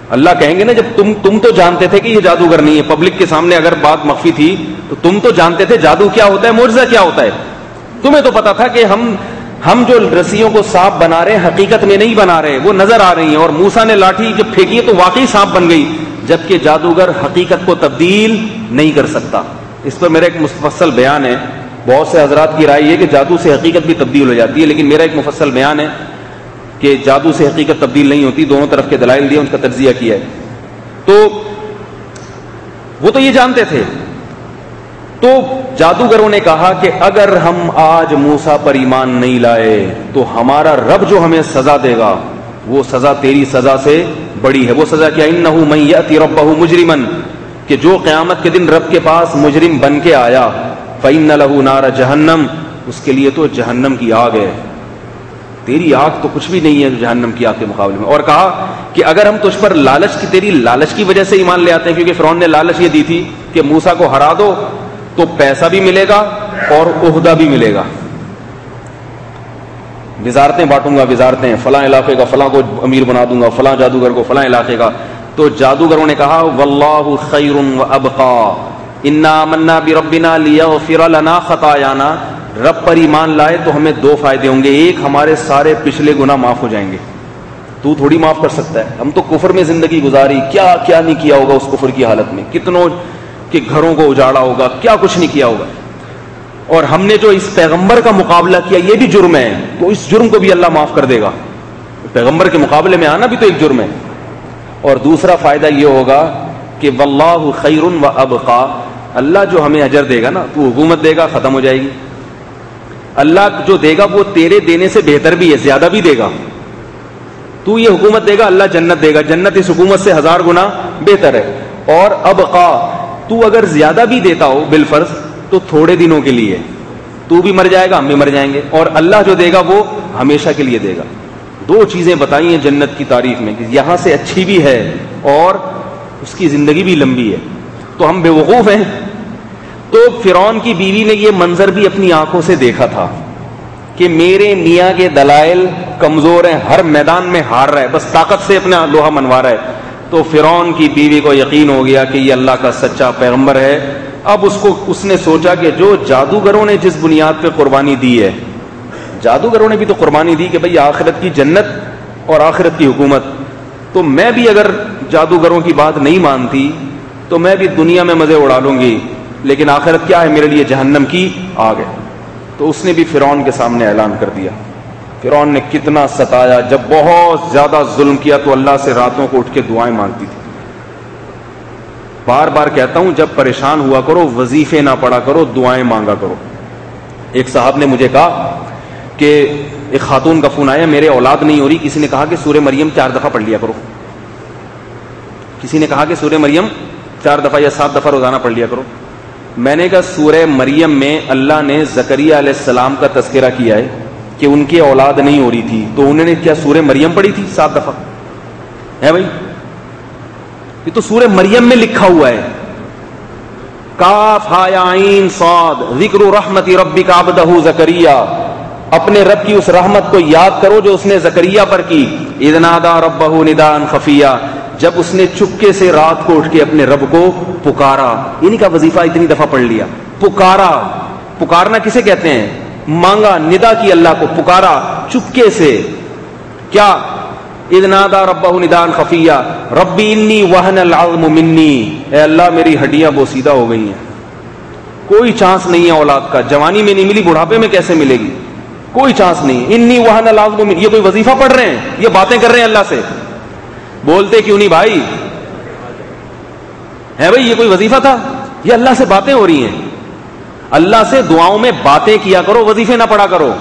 اللہ کہیں گے نا جب تم تو جانتے تھے کہ یہ جادوگر نہیں ہے، پبلک کے سامنے اگر بات مخفی تھی تو تم تو جانتے تھے جادو کیا ہوتا ہے، معجزہ کیا ہوتا ہے. تمہیں تو پتا تھا کہ ہم جو رسیوں کو سانپ بنا رہے ہیں حقیقت میں نہیں بنا رہے، وہ نظر آ رہی ہیں. اور موسیٰ نے لاٹھی جب پھینکی ہے تو واقعی سانپ بن گئی، جبکہ جادوگر حقیقت کو تبدیل نہیں کر سکتا. اس پر میرا ایک مفصل بیان ہے. بہت سے حضرات کی رائے یہ کہ جادو سے حقیقت بھی تبدیل ہو جاتی ہے، لیکن میرا ایک مفصل بیان ہے کہ جادو سے حقیقت تبدیل نہیں ہوتی. دونوں طرف کے دلائل دیے، ان کا تجزیہ کیا ہے. تو وہ تو یہ جانتے تھے. تو جادوگروں نے کہا کہ اگر ہم آج موسیٰ پر ایمان نہیں لائے تو ہمارا رب جو ہمیں سزا دے گا وہ سزا تیری سزا سے بڑی ہے. وہ سزا کیا؟ انہ من یأتی ربہ مجرما، کہ جو قیامت کے دن رب کے پاس مجرم بن کے آیا، فإن لہ نار جہنم، اس کے لیے تو جہنم کی آگ ہے. تیری آگ تو کچھ بھی نہیں ہے جہنم کی آگ کے مقابلے میں. اور کہا کہ اگر ہم تجھ پر تیری لالچ کی وجہ سے ایمان لے آتے ہیں، کیونکہ فرعون نے لالچ یہ دی تھی کہ موسیٰ کو ہرا دو تو پیسہ بھی ملے گا اور عہدہ بھی ملے گا، وزارتیں بانٹوں گا، وزارتیں فلاں علاقے کا فلاں کو امیر بنا دوں گا، فلاں جادوگر کو فلاں علاقے کا. تو جادوگروں نے کہا واللہ خیر وابقا انا آمنا بربنا لیغفر لنا خطایانا، رب پر ایمان لائے تو ہمیں دو فائدے ہوں گے. ایک، ہمارے سارے پچھلے گناہ معاف ہو جائیں گے. تو تھوڑی معاف کر سکتا ہے، ہم تو کفر میں زندگی گزاری، کیا کیا نہیں کیا ہوگا اس کفر کی حالت میں، کتنوں کہ گھروں کو اجاڑا ہوگا، کیا کچھ نہیں کیا ہوگا. اور ہم نے جو اس پیغمبر کا مقابلہ کیا یہ بھی جرم ہے، تو اس جرم کو بھی اللہ معاف کر دے گا. پیغمبر کے مقابلے میں آنا بھی تو ایک جرم ہے. اور دوسرا فائدہ یہ ہوگا کہ واللہ خیر وابقا، اللہ جو ہمیں اجر دے گا نا، تو حکومت دے گا ختم ہو جائے گی. اللہ جو دے گا وہ تیرے دینے سے بہتر بھی ہے، زیادہ بھی دے گا. تو یہ حکومت دے گا، اللہ جنت دے گا، جنت اس حکومت سے 1000 گنا بہتر ہے. اور ابقا، تو اگر زیادہ بھی دیتا ہو بالفرض تو تھوڑے دنوں کے لیے، تو بھی مر جائے گا، ہم بھی مر جائیں گے. اور اللہ جو دے گا وہ ہمیشہ کے لیے دے گا. دو چیزیں بتائی ہیں جنت کی تعریف میں کہ یہاں سے اچھی بھی ہے اور اس کی زندگی بھی لمبی ہے. تو ہم بے وقوف ہیں. تو فرعون کی بیوی نے یہ منظر بھی اپنی آنکھوں سے دیکھا تھا کہ میرے میاں کے دلائل کمزور ہیں، ہر میدان میں ہار رہا ہے، بس طاقت سے اپنا لوہا منوا رہا ہے. تو فرعون کی بیوی کو یقین ہو گیا کہ یہ اللہ کا سچا پیغمبر ہے. اب اس نے سوچا کہ جو جادوگروں نے جس بنیاد پہ قربانی دی ہے، جادوگروں نے بھی تو قربانی دی کہ بھئی آخرت کی جنت اور آخرت کی حکومت، تو میں بھی اگر جادوگروں کی بات نہیں مانتی تو میں بھی دنیا میں مزے اڑا لوں گی، لیکن آخرت کیا ہے میرے لیے؟ جہنم کی آگ ہے. تو اس نے بھی فرعون کے سامنے اعلان کر دیا. فرعون نے کتنا ستایا، جب بہت زیادہ ظلم کیا تو اللہ سے راتوں کو اٹھ کے دعائیں مانگتی تھی. بار بار کہتا ہوں جب پریشان ہوا کرو وظیفے نہ پڑھا کرو، دعائیں مانگا کرو. ایک صاحب نے مجھے کہا کہ ایک خاتون کا فون آیا، میرے اولاد نہیں ہو رہی، کسی نے کہا کہ سورہ مریم 4 دفعہ پڑھ لیا کرو. کسی نے کہا کہ سورہ مریم 4 دفعہ یا 7 دفعہ روزانہ پڑھ لیا کرو. میں نے کہا سورہ مریم میں اللہ نے زکریا علیہ السلام کا تذکرہ کیا ہے کہ ان کی اولاد نہیں ہو رہی تھی، تو انہوں نے کیا سورہ مریم پڑھی تھی 7 دفعہ؟ ہے بھائی، یہ تو سورہ مریم میں لکھا ہوا ہے. کاف ہا یا عین صاد ذکر رحمت ربک عبدہ زکریا، اپنے رب کی اس رحمت کو یاد کرو جو اس نے زکریا پر کی. اذ نادى ربہ نداء خفیا، جب اس نے چپکے سے رات کو اٹھ کے اپنے رب کو پکارا. انہی کا وظیفہ اتنی دفعہ پڑھ لیا. پکارا، پکارنا کسے کہتے ہیں؟ مانگا، ندا کی اللہ کو، پکارا چپکے سے. کیا؟ اذ نادى ربہ نداء خفیا ربی انی وہن العظم منی، اے اللہ میری ہڈیاں بوسیدہ ہو گئی ہیں، کوئی چانس نہیں ہے اولاد کا. جوانی میں نہیں ملی، بڑھاپے میں کیسے ملے گی؟ کوئی چانس نہیں. انی وہن العظم منی، یہ کوئی وظیفہ پڑھ رہے ہیں؟ یہ باتیں کر رہے ہیں اللہ سے. بولتے کیوں نہیں بھائی؟ ہے بھائی، یہ کوئی وظیفہ تھا؟ یہ اللہ سے باتیں ہو رہی ہیں. اللہ سے دعاؤں میں باتیں کیا کرو، وظیفے نہ پڑھا کرو.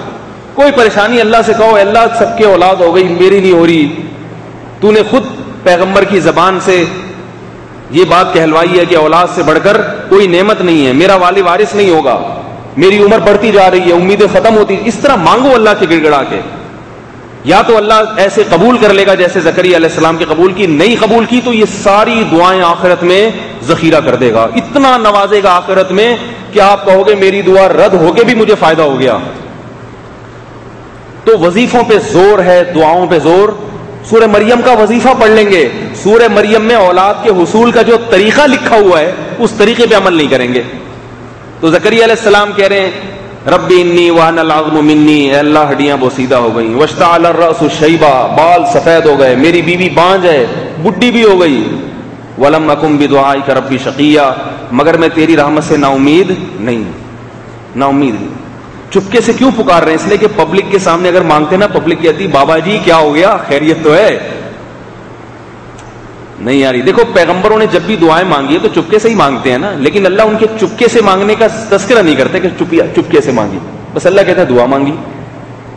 کوئی پریشانی اللہ سے کہو، اللہ سب کے اولاد ہو گئی، میری نہیں ہو رہی. تو نے خود پیغمبر کی زبان سے یہ بات کہلوائی ہے کہ اولاد سے بڑھ کر کوئی نعمت نہیں ہے، میرا والی وارث نہیں ہوگا، میری عمر بڑھتی جا رہی ہے، امیدیں ختم ہوتی. اس طرح مانگو اللہ کے گڑ گڑا کے. یا تو اللہ ایسے قبول کر لے گا جیسے زکریا علیہ السلام کے قبول کی، نہیں قبول کی تو یہ ساری دعائیں آخرت میں ذخیرہ کر دے گا، اتنا نوازے گا آخرت میں کہ آپ کہو گے میری دعا رد ہو کے بھی مجھے فائدہ ہو گیا۔ تو وظیفوں پہ زور ہے، دعاؤں پہ زور۔ سورہ مریم کا وظیفہ پڑھ لیں گے، سورہ مریم میں اولاد کے حصول کا جو طریقہ لکھا ہوا ہے اس طریقے پہ عمل نہیں کریں گے۔ تو زکریا علیہ السلام کہہ رہے ہیں رب انی وہن العظم منی، اے اللہ ہڈیاں بوسیدہ ہو گئیں، واشتعل الرأس شیبا، بال سفید ہو گئے، میری بیوی بانج ہے، بڈھی بھی ہو گئی، ولم اکن بدعائک ربی شقیا، مگر میں تیری رحمت سے نا امید نہیں، نا امید نہیں۔ چپکے سے کیوں پکار رہے ہیں؟ اس لیے کہ پبلک کے سامنے اگر مانگتے نا، پبلک کہتی بابا جی کیا ہو گیا، خیریت تو ہے؟ نہیں یاری، دیکھو پیغمبروں نے جب بھی دعائیں مانگی ہے تو چپکے سے ہی مانگتے ہیں نا، لیکن اللہ ان کے چپکے سے مانگنے کا تذکرہ نہیں کرتے کہ چپکے سے مانگی، بس اللہ کہتا ہے دعا مانگی۔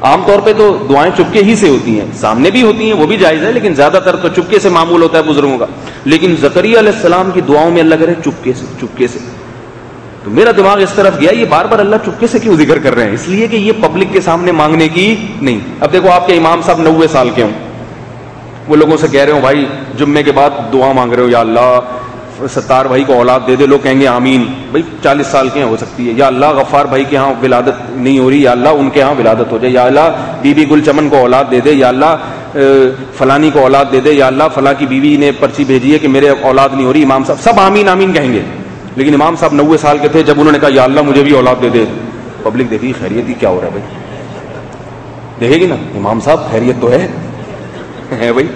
عام طور پہ تو دعائیں چپکے ہی سے ہوتی ہیں، سامنے بھی ہوتی ہیں وہ بھی جائز ہے، لیکن زیادہ تر تو چپکے سے معمول ہوتا ہے بزرگوں کا۔ لیکن زکریا علیہ السلام کی دعاؤں میں اللہ کرے چپکے سے، چپکے سے۔ تو میرا دماغ اس طرف گیا یہ بار بار اللہ چپکے سے کیوں ذکر کر رہے ہیں؟ اس لیے کہ یہ پبلک کے سامنے مانگنے کی نہیں۔ اب دیکھو آپ کے امام صاحب 90 سال کے ہوں، وہ لوگوں سے کہہ رہے ہو بھائی جمعے کے بعد دعا مانگ رہے ہو یا اللہ ستار بھائی کو اولاد دے دے، لوگ کہیں گے آمین، بھائی 40 سال کے ہیں ہو سکتی ہے، یا اللہ غفار بھائی کے ہاں ولادت نہیں ہو رہی، یا اللہ ان کے ہاں ولادت ہو جائے، یا اللہ بی بی گل چمن کو اولاد دے دے، یا اللہ فلانی کو اولاد دے دے، یا اللہ فلاں کی بیوی نے پرچی بھیجی ہے کہ میرے اولاد نہیں ہو رہی۔ امام صاحب سب آمین آمین کہیں گے، لیکن امام صاحب 90 سال کے تھے جب انہوں نے کہا یا اللہ مجھے بھی اولاد دے دے، پبلک دیکھی خیریت ہی کیا ہو رہا ہے بھائی، دیکھے گی نا امام صاحب خیریت تو ہے بھائی۔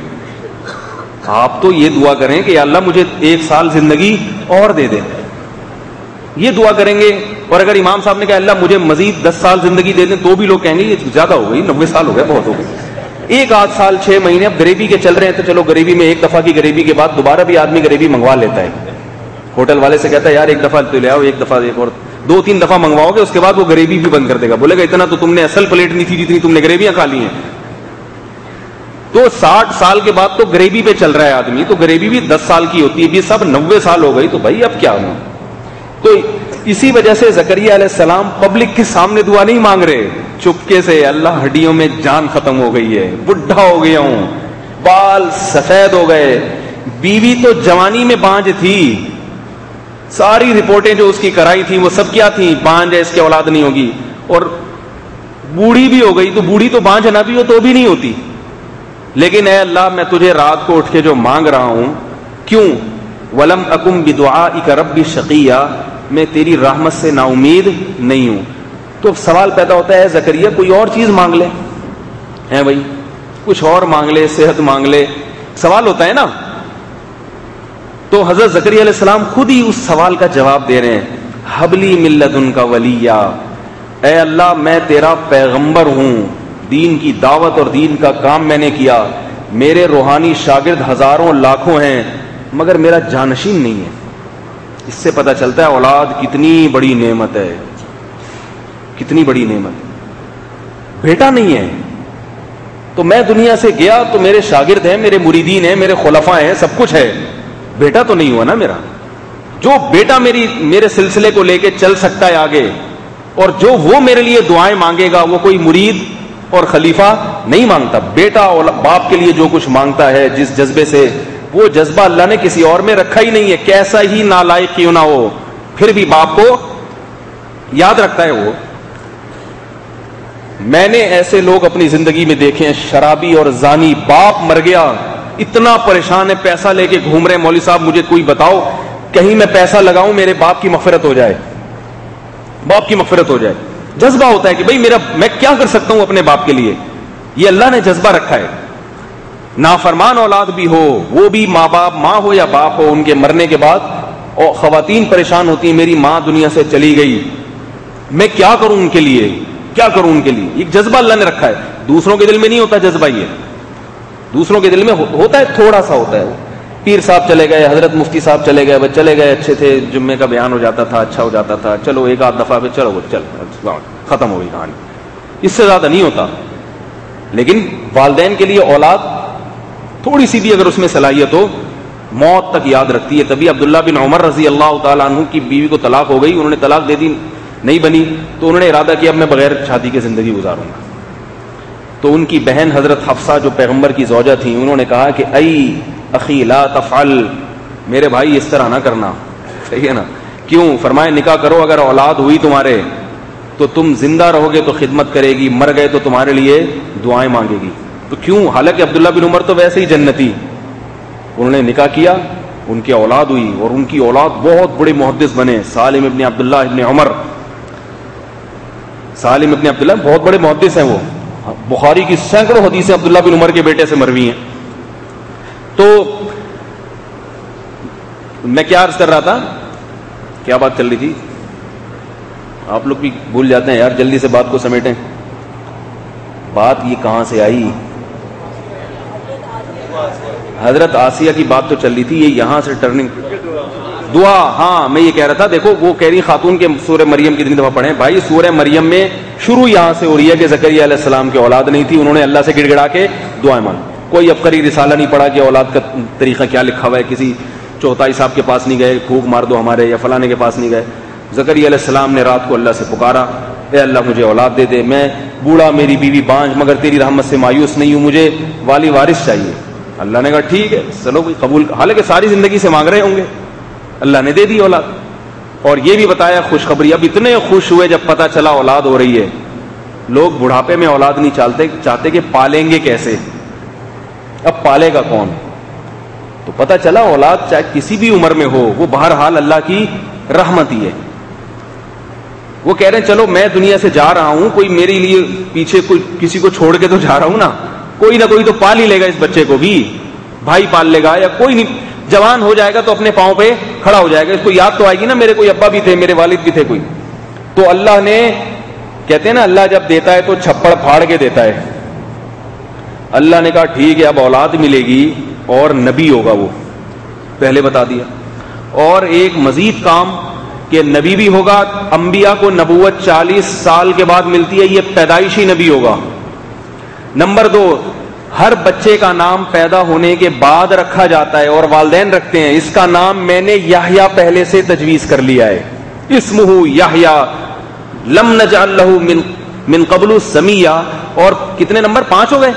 آپ تو یہ دعا کریں کہ یا اللہ مجھے 1 سال زندگی اور دے دے، یہ دعا کریں گے۔ اور اگر امام صاحب نے کہا اللہ مجھے مزید 10 سال زندگی دے دیں تو بھی لوگ کہیں گے یہ زیادہ ہو گئی، 90 سال ہو گئے، بہت ہو گئی۔ 1 آدھ سال 6 مہینے اب غریبی کے چل رہے ہیں تو چلو غریبی میں ایک دفعہ کی غریبی کے بعد دوبارہ بھی آدمی غریبی منگوا لیتا ہے، ہوٹل والے سے کہتا ہے یار 1 دفعہ تو لے آؤ، 1 دفعہ ایک اور 2-3 دفعہ منگواؤ گے اس کے بعد وہ غریبی بھی بند کر دے گا، بولے گا اتنا تو تم نے اصل پلیٹ نہیں تھی جتنی تم نے غریبیاں کھا لی ہیں۔ تو 60 سال کے بعد تو غریبی پہ چل رہا ہے آدمی، تو غریبی بھی 10 سال کی ہوتی ہے، بھی سب 90 سال ہو گئی تو بھائی اب کیا ہوں۔ تو اسی وجہ سے زکریا علیہ السلام پبلک کے سامنے دعا نہیں مانگ رہے، چپکے سے اللہ ہڈیوں میں جان ختم ہو گئی ہے، بڈھا ہو گیا ہوں، بال سفید ہو گئے، بیوی تو جوانی میں بانج تھی، ساری رپورٹیں جو اس کی کرائی تھیں وہ سب کیا تھیں، بانج ہے اس کی اولاد نہیں ہوگی، اور بوڑھی بھی ہو گئی تو بوڑھی تو بانج نہ بھی ہو تو بھی نہیں ہوتی، لیکن اے اللہ میں تجھے رات کو اٹھ کے جو مانگ رہا ہوں، کیوں؟ ولم اکم بدعائک ربی شقیہ، میں تیری رحمت سے نا امید نہیں ہوں۔ تو سوال پیدا ہوتا ہے زکریا کوئی اور چیز مانگ لے ہیں بھائی، کچھ اور مانگ لے، صحت مانگ لے، سوال ہوتا ہے نا۔ تو حضرت زکریا علیہ السلام خود ہی اس سوال کا جواب دے رہے ہیں، حبلی من لدنک ولیہ، اے اللہ میں تیرا پیغمبر ہوں، دین کی دعوت اور دین کا کام میں نے کیا، میرے روحانی شاگرد ہزاروں لاکھوں ہیں مگر میرا جانشین نہیں ہے۔ اس سے پتہ چلتا ہے اولاد کتنی بڑی نعمت ہے، کتنی بڑی نعمت۔ بیٹا نہیں ہے تو میں دنیا سے گیا تو میرے شاگرد ہیں، میرے مریدین ہیں، میرے خلفاء ہیں، سب کچھ ہے، بیٹا تو نہیں ہوا نا میرا۔ جو بیٹا میرے سلسلے کو لے کے چل سکتا ہے آگے، اور جو وہ میرے لیے دعائیں مانگے گا، وہ کوئی مرید اور خلیفہ نہیں مانگتا۔ بیٹا اور باپ کے لیے جو کچھ مانگتا ہے جس جذبے سے، وہ جذبہ اللہ نے کسی اور میں رکھا ہی نہیں ہے، کیسا ہی نالائق کیوں نہ ہو پھر بھی باپ کو یاد رکھتا ہے وہ۔ میں نے ایسے لوگ اپنی زندگی میں دیکھے ہیں، شرابی اور زانی، باپ مر گیا، اتنا پریشان ہے، پیسہ لے کے گھوم رہے ہیں، مولوی صاحب مجھے کوئی بتاؤ کہیں میں پیسہ لگاؤں میرے باپ کی مغفرت ہو جائے، باپ کی مغفرت ہو جائے۔ جذبہ ہوتا ہے کہ بھئی میں کیا کر سکتا ہوں اپنے باپ کے لیے، یہ اللہ نے جذبہ رکھا ہے۔ نافرمان اولاد بھی ہو، وہ بھی ماں باپ، ماں ہو یا باپ ہو، ان کے مرنے کے بعد اور خواتین پریشان ہوتی ہیں، میری ماں دنیا سے چلی گئی، میں کیا کروں ان کے لیے، کیا کروں ان کے لیے، ایک جذبہ اللہ نے رکھا ہے۔ دوسروں کے دل میں نہیں ہوتا جذبہ، یہ دوسروں کے دل میں ہوتا ہے، تھوڑا سا ہوتا ہے۔ پیر صاحب چلے گئے، حضرت مفتی صاحب چلے گئے، بس چلے گئے، اچھے تھے، جمعے کا بیان ہو جاتا تھا، اچھا ہو جاتا تھا، چلو ایک آدھ دفعہ پہ چلو چل ختم ہو گئی کہانی، اس سے زیادہ نہیں ہوتا۔ لیکن والدین کے لیے اولاد تھوڑی سی بھی اگر اس میں صلاحیت ہو، موت تک یاد رکھتی ہے۔ تبھی عبداللہ بن عمر رضی اللہ تعالیٰ عنہ کی بیوی کو طلاق ہو گئی، انہوں نے طلاق دے دی، نہیں بنی تو انہوں نے ارادہ کیا اب میں بغیر شادی کے زندگی گزاروں گا۔ تو ان کی بہن حضرت حفصہ جو پیغمبر کی زوجہ تھیں، انہوں نے کہا کہ ای اخی لا تفعل، میرے بھائی اس طرح نہ کرنا، صحیح ہے نا؟ کیوں؟ فرمائے نکاح کرو، اگر اولاد ہوئی تمہارے تو تم زندہ رہو گے تو خدمت کرے گی، مر گئے تو تمہارے لیے دعائیں مانگے گی۔ تو کیوں؟ حالانکہ عبداللہ بن عمر تو ویسے ہی جنتی، انہوں نے نکاح کیا، ان کی اولاد ہوئی، اور ان کی اولاد بہت بڑے محدث بنے، سالم ابن عبداللہ ابن عمر، سالم ابن عبداللہ بہت بڑے محدث ہیں، وہ بخاری کی سینکڑوں حدیثیں عبداللہ بن عمر کے بیٹے سے مروی ہیں۔ تو میں کیا عرض کر رہا تھا، کیا بات چل رہی تھی؟ آپ لوگ بھی بھول جاتے ہیں یار، جلدی سے بات کو سمیٹیں۔ بات یہ کہاں سے آئی؟ حضرت آسیہ کی بات تو چل رہی تھی، یہ یہاں سے ٹرننگ دعا۔ ہاں میں یہ کہہ رہا تھا، دیکھو وہ کہہ رہی خاتون کے سورہ مریم کتنی دفعہ پڑھیں بھائی، سورہ مریم میں شروع یہاں سے ہو رہی ہے کہ زکریا علیہ السلام کی اولاد نہیں تھی، انہوں نے اللہ سے گڑ گڑا کے دعائیں مانگی۔ کوئی عبقری رسالہ نہیں پڑھا کہ اولاد کا طریقہ کیا لکھا ہوا ہے، کسی چوتھائی صاحب کے پاس نہیں گئے پھونک مار دو ہمارے، یا فلانے کے پاس نہیں گئے۔ زکریا علیہ السلام نے رات کو اللہ سے پکارا، اے اللہ مجھے اولاد دے دے، میں بوڑھا، میری بیوی بانجھ، مگر تیری رحمت سے مایوس نہیں ہوں، مجھے والی وارث چاہیے۔ اللہ نے کہا ٹھیک ہے چلو بھائی قبول، حالانکہ ساری زندگی سے مانگ رہے ہوں گے، اللہ نے دے دی اولاد۔ اور یہ بھی بتایا خوشخبری، اب اتنے خوش ہوئے جب پتہ چلا اولاد ہو رہی ہے۔ لوگ بڑھاپے میں اولاد نہیں چاہتے کہ پالیں گے کیسے، اب پالے گا کون؟ تو پتہ چلا اولاد چاہے کسی بھی عمر میں ہو، وہ بہرحال اللہ کی رحمت ہی ہے۔ وہ کہہ رہے ہیں چلو میں دنیا سے جا رہا ہوں، کوئی میرے لیے پیچھے کوئی کسی کو چھوڑ کے تو جا رہا ہوں نا، کوئی نہ کوئی تو پال ہی لے گا اس بچے کو بھی، بھائی پال لے گا، یا کوئی نہیں، جوان ہو جائے گا تو اپنے پاؤں پہ کھڑا ہو جائے گا، اس کو یاد تو آئے گی نا میرے کوئی ابا بھی تھے، میرے والد بھی تھے کوئی۔ تو اللہ نے، کہتے ہیں نا اللہ جب دیتا ہے تو چھپڑ پھاڑ کے دیتا ہے، اللہ نے کہا ٹھیک ہے اب اولاد ملے گی اور نبی ہوگا، وہ پہلے بتا دیا۔ اور ایک مزید کام کہ نبی بھی ہوگا، انبیاء کو نبوت 40 سال کے بعد ملتی ہے، یہ پیدائشی نبی ہوگا۔ نمبر 2، ہر بچے کا نام پیدا ہونے کے بعد رکھا جاتا ہے اور والدین رکھتے ہیں، اس کا نام میں نے یحییٰ پہلے سے تجویز کر لیا ہے، اسمہ یحییٰ لم نجعل لہ من قبل سمیہ۔ اور کتنے نمبر؟ 5 ہو گئے،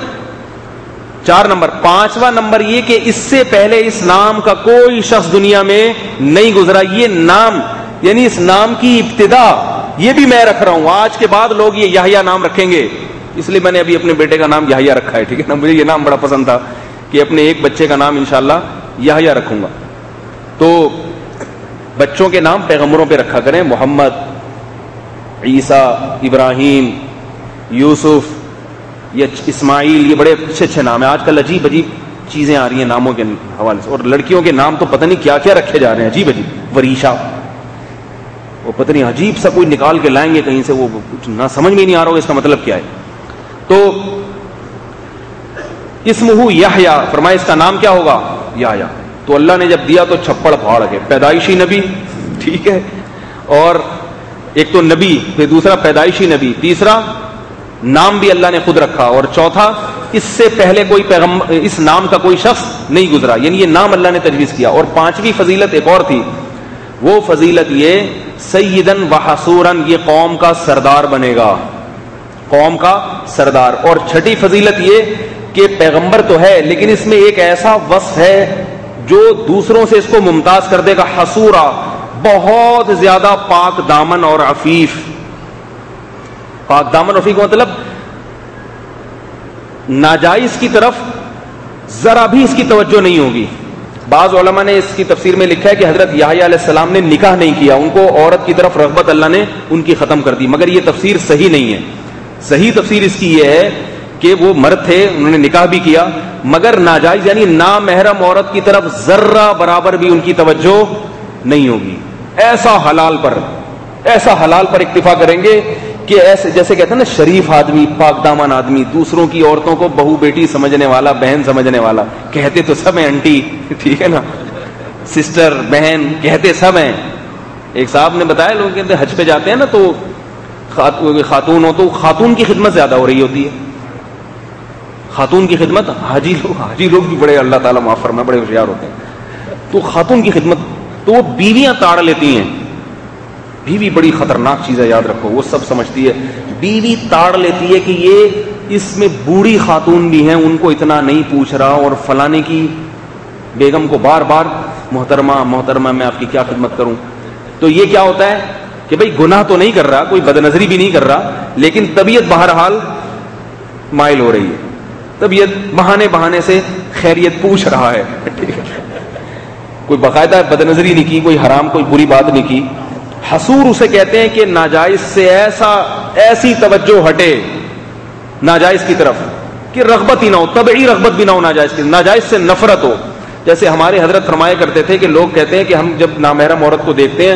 4 نمبر۔ 5واں نمبر یہ کہ اس سے پہلے اس نام کا کوئی شخص دنیا میں نہیں گزرا، یہ نام یعنی اس نام کی ابتدا یہ بھی میں رکھ رہا ہوں، آج کے بعد لوگ یہ یحییٰ نام رکھیں گے، اس لیے میں نے ابھی اپنے بیٹے کا نام یحییٰ رکھا ہے، ٹھیک ہے نا؟ مجھے یہ نام بڑا پسند تھا کہ اپنے ایک بچے کا نام انشاءاللہ یحییٰ رکھوں گا۔ تو بچوں کے نام پیغمبروں پہ رکھا کریں، محمد، عیسیٰ، ابراہیم، یوسف، یہ اسماعیل، یہ بڑے اچھے اچھے نام ہیں۔ آج کل عجیب عجیب چیزیں آ رہی ہیں ناموں کے حوالے سے، اور لڑکیوں کے نام تو پتہ نہیں کیا کیا رکھے جا رہے ہیں، عجیب عجیب، وریشا، وہ پتہ نہیں عجیب سا کوئی نکال کے لائیں گے کہیں سے، وہ کچھ نہ سمجھ میں نہیں آ رہا ہو اس کا مطلب کیا ہے۔ تو اسمہ یحییٰ، فرمایا اس کا نام کیا ہوگا؟ یحییٰ۔ تو اللہ نے جب دیا تو چھپڑ پھاڑ کے، پیدائشی نبی، ٹھیک ہے، اور ایک تو نبی، پھر دوسرا پیدائشی نبی، تیسرا نام بھی اللہ نے خود رکھا، اور چوتھا اس سے پہلے کوئی پیغمبر، اس نام کا کوئی شخص نہیں گزرا، یعنی یہ نام اللہ نے تجویز کیا۔ اور 5ویں فضیلت ایک اور تھی، وہ فضیلت یہ سیدن و حصورن، یہ قوم کا سردار بنے گا، قوم کا سردار۔ اور 6ٹھی فضیلت یہ کہ پیغمبر تو ہے لیکن اس میں ایک ایسا وصف ہے جو دوسروں سے اس کو ممتاز کر دے گا، حصورا، بہت زیادہ پاک دامن اور عفیف۔ پاک دامن عفیف کا مطلب ناجائز کی طرف ذرا بھی اس کی توجہ نہیں ہوگی۔ بعض علماء نے اس کی تفسیر میں لکھا ہے کہ حضرت یحییٰ علیہ السلام نے نکاح نہیں کیا، ان کو عورت کی طرف رغبت اللہ نے ان کی ختم کر دی، مگر یہ تفسیر صحیح نہیں ہے۔ صحیح تفسیر اس کی یہ ہے کہ وہ مرد تھے، انہوں نے نکاح بھی کیا، مگر ناجائز یعنی نامحرم عورت کی طرف ذرہ برابر بھی ان کی توجہ نہیں ہوگی۔ ایسا حلال پر اکتفا کریں گے کہ ایسے جیسے کہتے ہیں نا شریف آدمی، پاک دامن آدمی، دوسروں کی عورتوں کو بہو بیٹی سمجھنے والا، بہن سمجھنے والا، کہتے تو سب ہیں انٹی، ٹھیک ہے نا، سسٹر، بہن، کہتے سب ہیں۔ ایک صاحب نے بتایا لوگ کہتے حج پہ جاتے ہیں نا تو خاتون ہو تو خاتون کی خدمت زیادہ ہو رہی ہوتی ہے، خاتون کی خدمت، حاجی لوگ بھی بڑے اللہ تعالیٰ معاف فرمائے بڑے ہوشیار ہوتے ہیں، تو خاتون کی خدمت تو وہ بیویاں تاڑ لیتی ہیں۔ بیوی بڑی خطرناک چیز ہے، یاد رکھو، وہ سب سمجھتی ہے، بیوی تاڑ لیتی ہے کہ اس میں بوڑھی خاتون بھی ہیں, ان کو اتنا نہیں پوچھ رہا, اور فلانے کی بیگم کو بار بار محترمہ محترمہ میں آپ کی کیا خدمت کروں. تو یہ کیا ہوتا ہے کہ بھئی گناہ تو نہیں کر رہا, کوئی بد نظری بھی نہیں کر رہا, لیکن طبیعت بہرحال مائل ہو رہی ہے, طبیعت بہانے سے خیریت پوچھ رہا ہے. کوئی باقاعدہ بد نظری نہیں کی, کوئی حرام کوئی بری بات نہیں کی. حصور اسے کہتے ہیں کہ ناجائز سے ایسی توجہ ہٹے ناجائز کی طرف کہ رغبت ہی نہ ہو, طبعی رغبت بھی نہ ہو ناجائز کی, ناجائز سے نفرت ہو. جیسے ہمارے حضرت فرمایا کرتے تھے کہ لوگ کہتے ہیں کہ ہم جب نامحرم عورت کو دیکھتے ہیں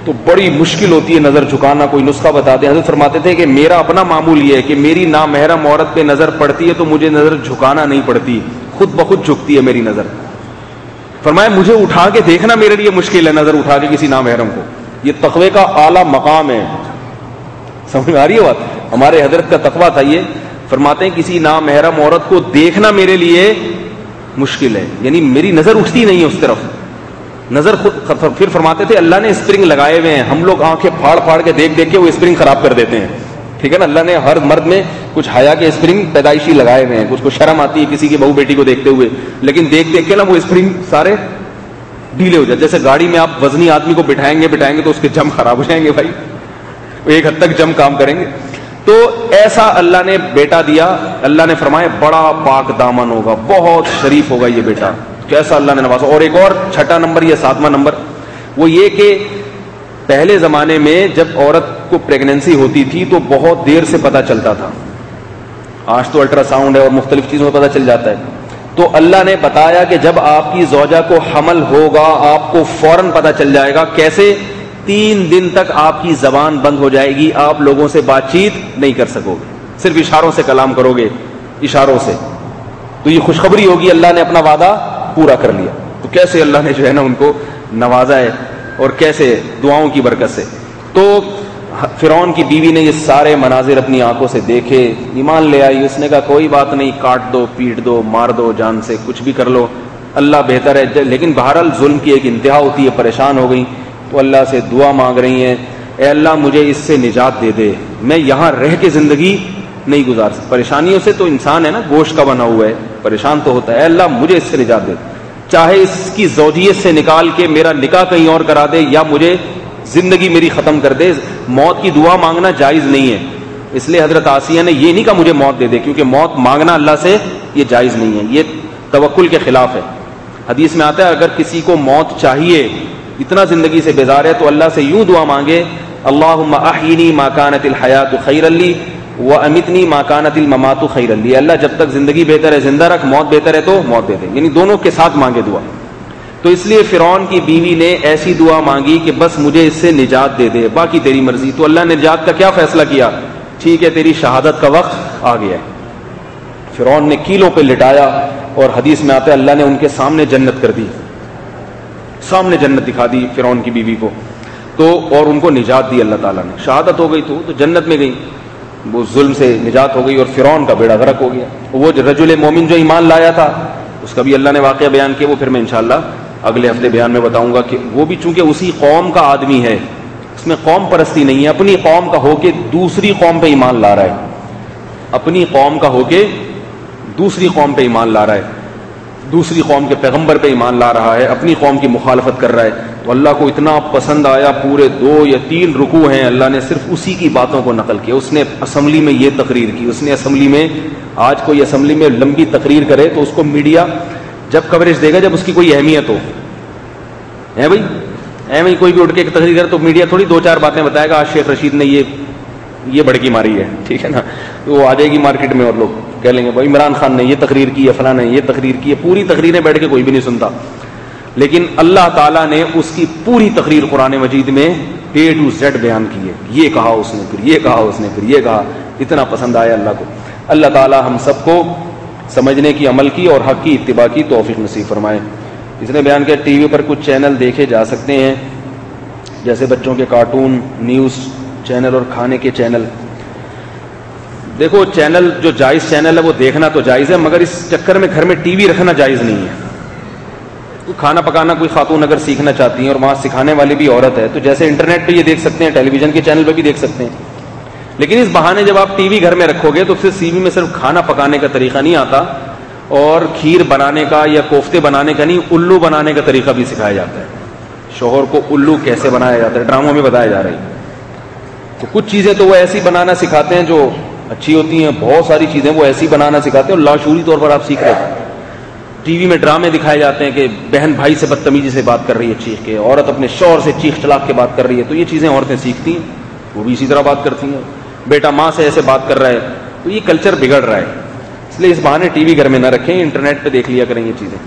تو بڑی مشکل ہوتی ہے نظر جھکانا, کوئی نسخہ بتاتے ہیں. حضرت فرماتے تھے کہ میرا اپنا معمول یہ ہے کہ میری نامحرم عورت پہ نظر پڑتی ہے تو مجھے نظر جھکانا نہیں پڑتی, خود بخود جھکتی ہے میری نظر. فرمایا مجھے اٹھا کے دیکھنا میرے لیے مشکل ہے, نظر اٹھا کے کسی نامحرم کو. یہ تقوی کا اعلیٰ مقام ہے. سمجھ میں آ رہی ہے بات؟ ہمارے حضرت کا تقویٰ تھا یہ. فرماتے ہیں کسی نامحرم عورت کو دیکھنا میرے لیے مشکل ہے, یعنی میری نظر اٹھتی نہیں ہے اس طرف, نظر خود. پھر فرماتے تھے اللہ نے اسپرنگ لگائے ہوئے ہیں, ہم لوگ آنکھیں پھاڑ پھاڑ کے دیکھ دیکھ کے وہ اسپرنگ خراب کر دیتے ہیں. ٹھیک ہے نا, اللہ نے ہر مرد میں کچھ حیا کے اسپرنگ پیدائشی لگائے ہوئے ہیں, کچھ کو شرم آتی ہے کسی کی بہو بیٹی کو دیکھتے ہوئے, لیکن دیکھ دیکھ کے نا وہ اسپرنگ سارے ڈھیلے ہو جاتے. جیسے گاڑی میں آپ وزنی آدمی کو بٹھائیں گے تو اس کے جم خراب ہو جائیں گے بھائی, وہ ایک حد تک جم کام کریں گے. تو ایسا اللہ نے بیٹا دیا. اللہ نے فرمایا بڑا پاک دامن ہوگا, بہت شریف ہوگا یہ بیٹا. کیسا اللہ نے نوازا. اور ایک اور چھٹا نمبر یا ساتواں نمبر وہ یہ کہ پہلے زمانے میں جب عورت کو پریگننسی ہوتی تھی تو بہت دیر سے پتہ چلتا تھا. آج تو الٹرا ساؤنڈ ہے اور مختلف چیزوں میں پتہ چل جاتا ہے. تو اللہ نے بتایا کہ جب آپ کی زوجہ کو حمل ہوگا آپ کو فوراً پتہ چل جائے گا. کیسے؟ 3 دن تک آپ کی زبان بند ہو جائے گی, آپ لوگوں سے بات چیت نہیں کر سکو گے, صرف اشاروں سے کلام کرو گے, اشاروں سے. تو یہ خوشخبری ہوگی, اللہ نے اپنا وعدہ پورا کر لیا. تو کیسے اللہ نے جو ہے نا ان کو نوازا ہے, اور کیسے دعاؤں کی برکت سے. تو فرعون کی بیوی نے یہ سارے مناظر اپنی آنکھوں سے دیکھے, ایمان لے آئی. اس نے کہا کوئی بات نہیں, کاٹ دو, پیٹ دو, مار دو, جان سے کچھ بھی کر لو, اللہ بہتر ہے. لیکن بہرحال ظلم کی ایک انتہا ہوتی ہے, پریشان ہو گئی. تو اللہ سے دعا مانگ رہی ہیں, اے اللہ مجھے اس سے نجات دے دے, میں یہاں رہ کے زندگی نہیں گزار سکتا. پریشانیوں سے تو انسان ہے نا, گوشت کا بنا ہوا ہے, پریشان تو ہوتا ہے. اے اللہ مجھے اس سے نجات دے, چاہے اس کی زوجیت سے نکال کے میرا نکاح کہیں اور کرا دے, یا مجھے زندگی میری ختم کر دے. موت کی دعا مانگنا جائز نہیں ہے, اس لیے حضرت آسیہ نے یہ نہیں کہا مجھے موت دے دے, کیونکہ موت مانگنا اللہ سے یہ جائز نہیں ہے, یہ توکل کے خلاف ہے. حدیث میں آتا ہے اگر کسی کو موت چاہیے, اتنا زندگی سے بیزار ہے, تو اللہ سے یوں دعا مانگے, اللہم احینی ما کانت الحیات خیرا لی وامتنی ما کانت الممات خیرا لی. اللہ جب تک زندگی بہتر ہے زندہ رکھ, موت بہتر ہے تو موت دے دے. یعنی دونوں کے ساتھ مانگے دعا. تو اس لیے فرعون کی بیوی نے ایسی دعا مانگی کہ بس مجھے اس سے نجات دے دے, باقی تیری مرضی. تو اللہ نے نجات کا کیا فیصلہ کیا, ٹھیک ہے تیری شہادت کا وقت آ گیا ہے. فرعون نے کیلوں پہ لٹایا, اور حدیث میں آتا ہے اللہ نے ان کے سامنے جنت کر دی, سامنے جنت دکھا دی فرعون کی بیوی کو. تو اور ان کو نجات دی اللہ تعالیٰ نے, شہادت ہو گئی تو جنت میں گئی, وہ ظلم سے نجات ہو گئی, اور فرعون کا بیڑا غرق ہو گیا. وہ رجل مومن جو ایمان لایا تھا اس کا بھی اللہ نے واقعہ بیان کیا, وہ پھر میں انشاءاللہ اگلے ہفتے بیان میں بتاؤں گا. کہ وہ بھی چونکہ اسی قوم کا آدمی ہے, اس میں قوم پرستی نہیں ہے, اپنی قوم کا ہو کے دوسری قوم پہ ایمان لا رہا ہے, اپنی قوم کا ہو کے دوسری قوم پہ ایمان لا رہا ہے, دوسری قوم کے پیغمبر پہ ایمان لا رہا ہے, اپنی قوم کی مخالفت کر رہا ہے. تو اللہ کو اتنا پسند آیا, پورے 2 یا 3 رکوع ہیں, اللہ نے صرف اسی کی باتوں کو نقل کیا. اس نے اسمبلی میں یہ تقریر کی, اس نے اسمبلی میں, آج کوئی اسمبلی میں لمبی تقریر کرے تو اس کو میڈیا جب کوریج دے گا جب اس کی کوئی اہمیت ہو, ہے بھائی, ایویں کوئی بھی اٹھ کے تقریر کرے تو میڈیا تھوڑی 2-4 باتیں بتائے گا, آج شیخ رشید نے یہ بڑکی ماری ہے, ٹھیک ہے نا, تو وہ آ جائے گی مارکیٹ میں اور لوگ کہہ لیں گے بھائی عمران خان نے یہ تقریر کی ہے, فلاں نے یہ تقریر کی ہے. پوری تقریریں بیٹھ کے کوئی بھی نہیں سنتا, لیکن اللہ تعالیٰ نے اس کی پوری تقریر قرآن مجید میں A to Z بیان کی ہے. یہ کہا اس نے, پھر یہ کہا اس نے, پھر یہ کہا. اتنا پسند آیا اللہ کو. اللہ تعالیٰ ہم سب کو سمجھنے کی, عمل کی اور حق کی اتباع کی توفیق نصیب فرمائے. اس نے بیان کیا ٹی وی پر کچھ چینل دیکھے جا سکتے ہیں, جیسے بچوں کے کارٹون, نیوز چینل اور کھانے کے چینل. دیکھو چینل جو جائز چینل ہے وہ دیکھنا تو جائز ہے, مگر اس چکر میں گھر میں ٹی وی رکھنا جائز نہیں ہے. کھانا پکانا کوئی خاتون اگر سیکھنا چاہتی ہیں اور وہاں سکھانے والی بھی عورت ہے, تو جیسے انٹرنیٹ پہ یہ دیکھ سکتے ہیں, ٹیلی ویژن کے چینل پہ بھی دیکھ سکتے ہیں, لیکن اس بہانے جب آپ ٹی وی گھر میں رکھو گے تو پھر سی وی میں صرف کھانا پکانے کا طریقہ نہیں آتا اور کھیر بنانے کا یا کوفتے بنانے کا نہیں، الو بنانے کا طریقہ بھی سکھایا جاتا ہے. شوہر کو الو کیسے بنایا جاتا ہے ڈراموں میں بتایا جا رہا ہے. تو کچھ چیزیں تو وہ ایسی بنانا سکھاتے ہیں جو اچھی ہوتی ہیں، بہت ساری چیزیں وہ ایسی بنانا سکھاتے ہیں اور لاشعوری طور پر آپ سیکھ رہے ہیں. ٹی وی میں ڈرامے دکھائے جاتے ہیں کہ بہن بھائی سے بدتمیزی سے بات کر رہی ہے چیخ کے، عورت اپنے شوہر سے چیخ چلاق کے بات کر رہی ہے، تو یہ چیزیں عورتیں سیکھتی ہیں، وہ بھی اسی طرح بات کرتی ہیں. بیٹا ماں سے ایسے بات کر رہا ہے، تو یہ کلچر بگڑ رہا ہے. اس لیے اس بہانے ٹی وی گھر میں نہ رکھیں، انٹرنیٹ پہ دیکھ لیا کریں یہ چیزیں.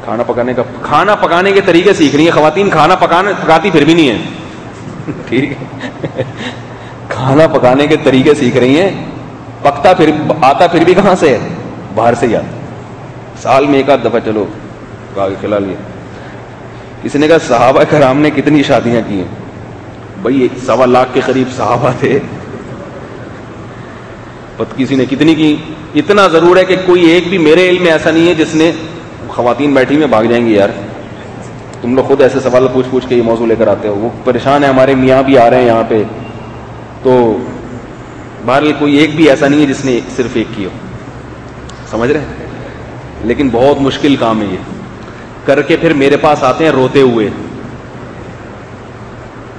کھانا پکانے کے طریقے سیکھ رہی ہیں خواتین، کھانا پکاتی پھر بھی نہیں ہے. ٹھیک ہے، کھانا پکانے کے طریقے سیکھ رہی ہیں، پکتا پھر آتا پھر بھی کہاں سے ہے؟ باہر سے ہی آتا. سال میں ایک آدھ دفعہ چلو کھلا لیا. کسی نے کہا صحابہ کرام نے کتنی شادیاں کی ہیں؟ بھائی 1.25 لاکھ کے قریب صحابہ تھے، کسی نے کتنی کی؟ اتنا ضرور ہے کہ کوئی ایک بھی میرے علم میں ایسا نہیں ہے جس نے، خواتین بیٹھی میں بھاگ جائیں گی یار، تم لوگ خود ایسے سوال پوچھ کے یہ موضوع لے کر آتے ہو. وہ پریشان ہے، ہمارے میاں بھی آ رہے ہیں یہاں پہ، تو بہرحال کوئی ایک بھی ایسا نہیں ہے جس نے صرف ایک کی ہو. سمجھ رہے ہیں؟ لیکن بہت مشکل کام ہے یہ. کر کے پھر میرے پاس آتے ہیں روتے ہوئے.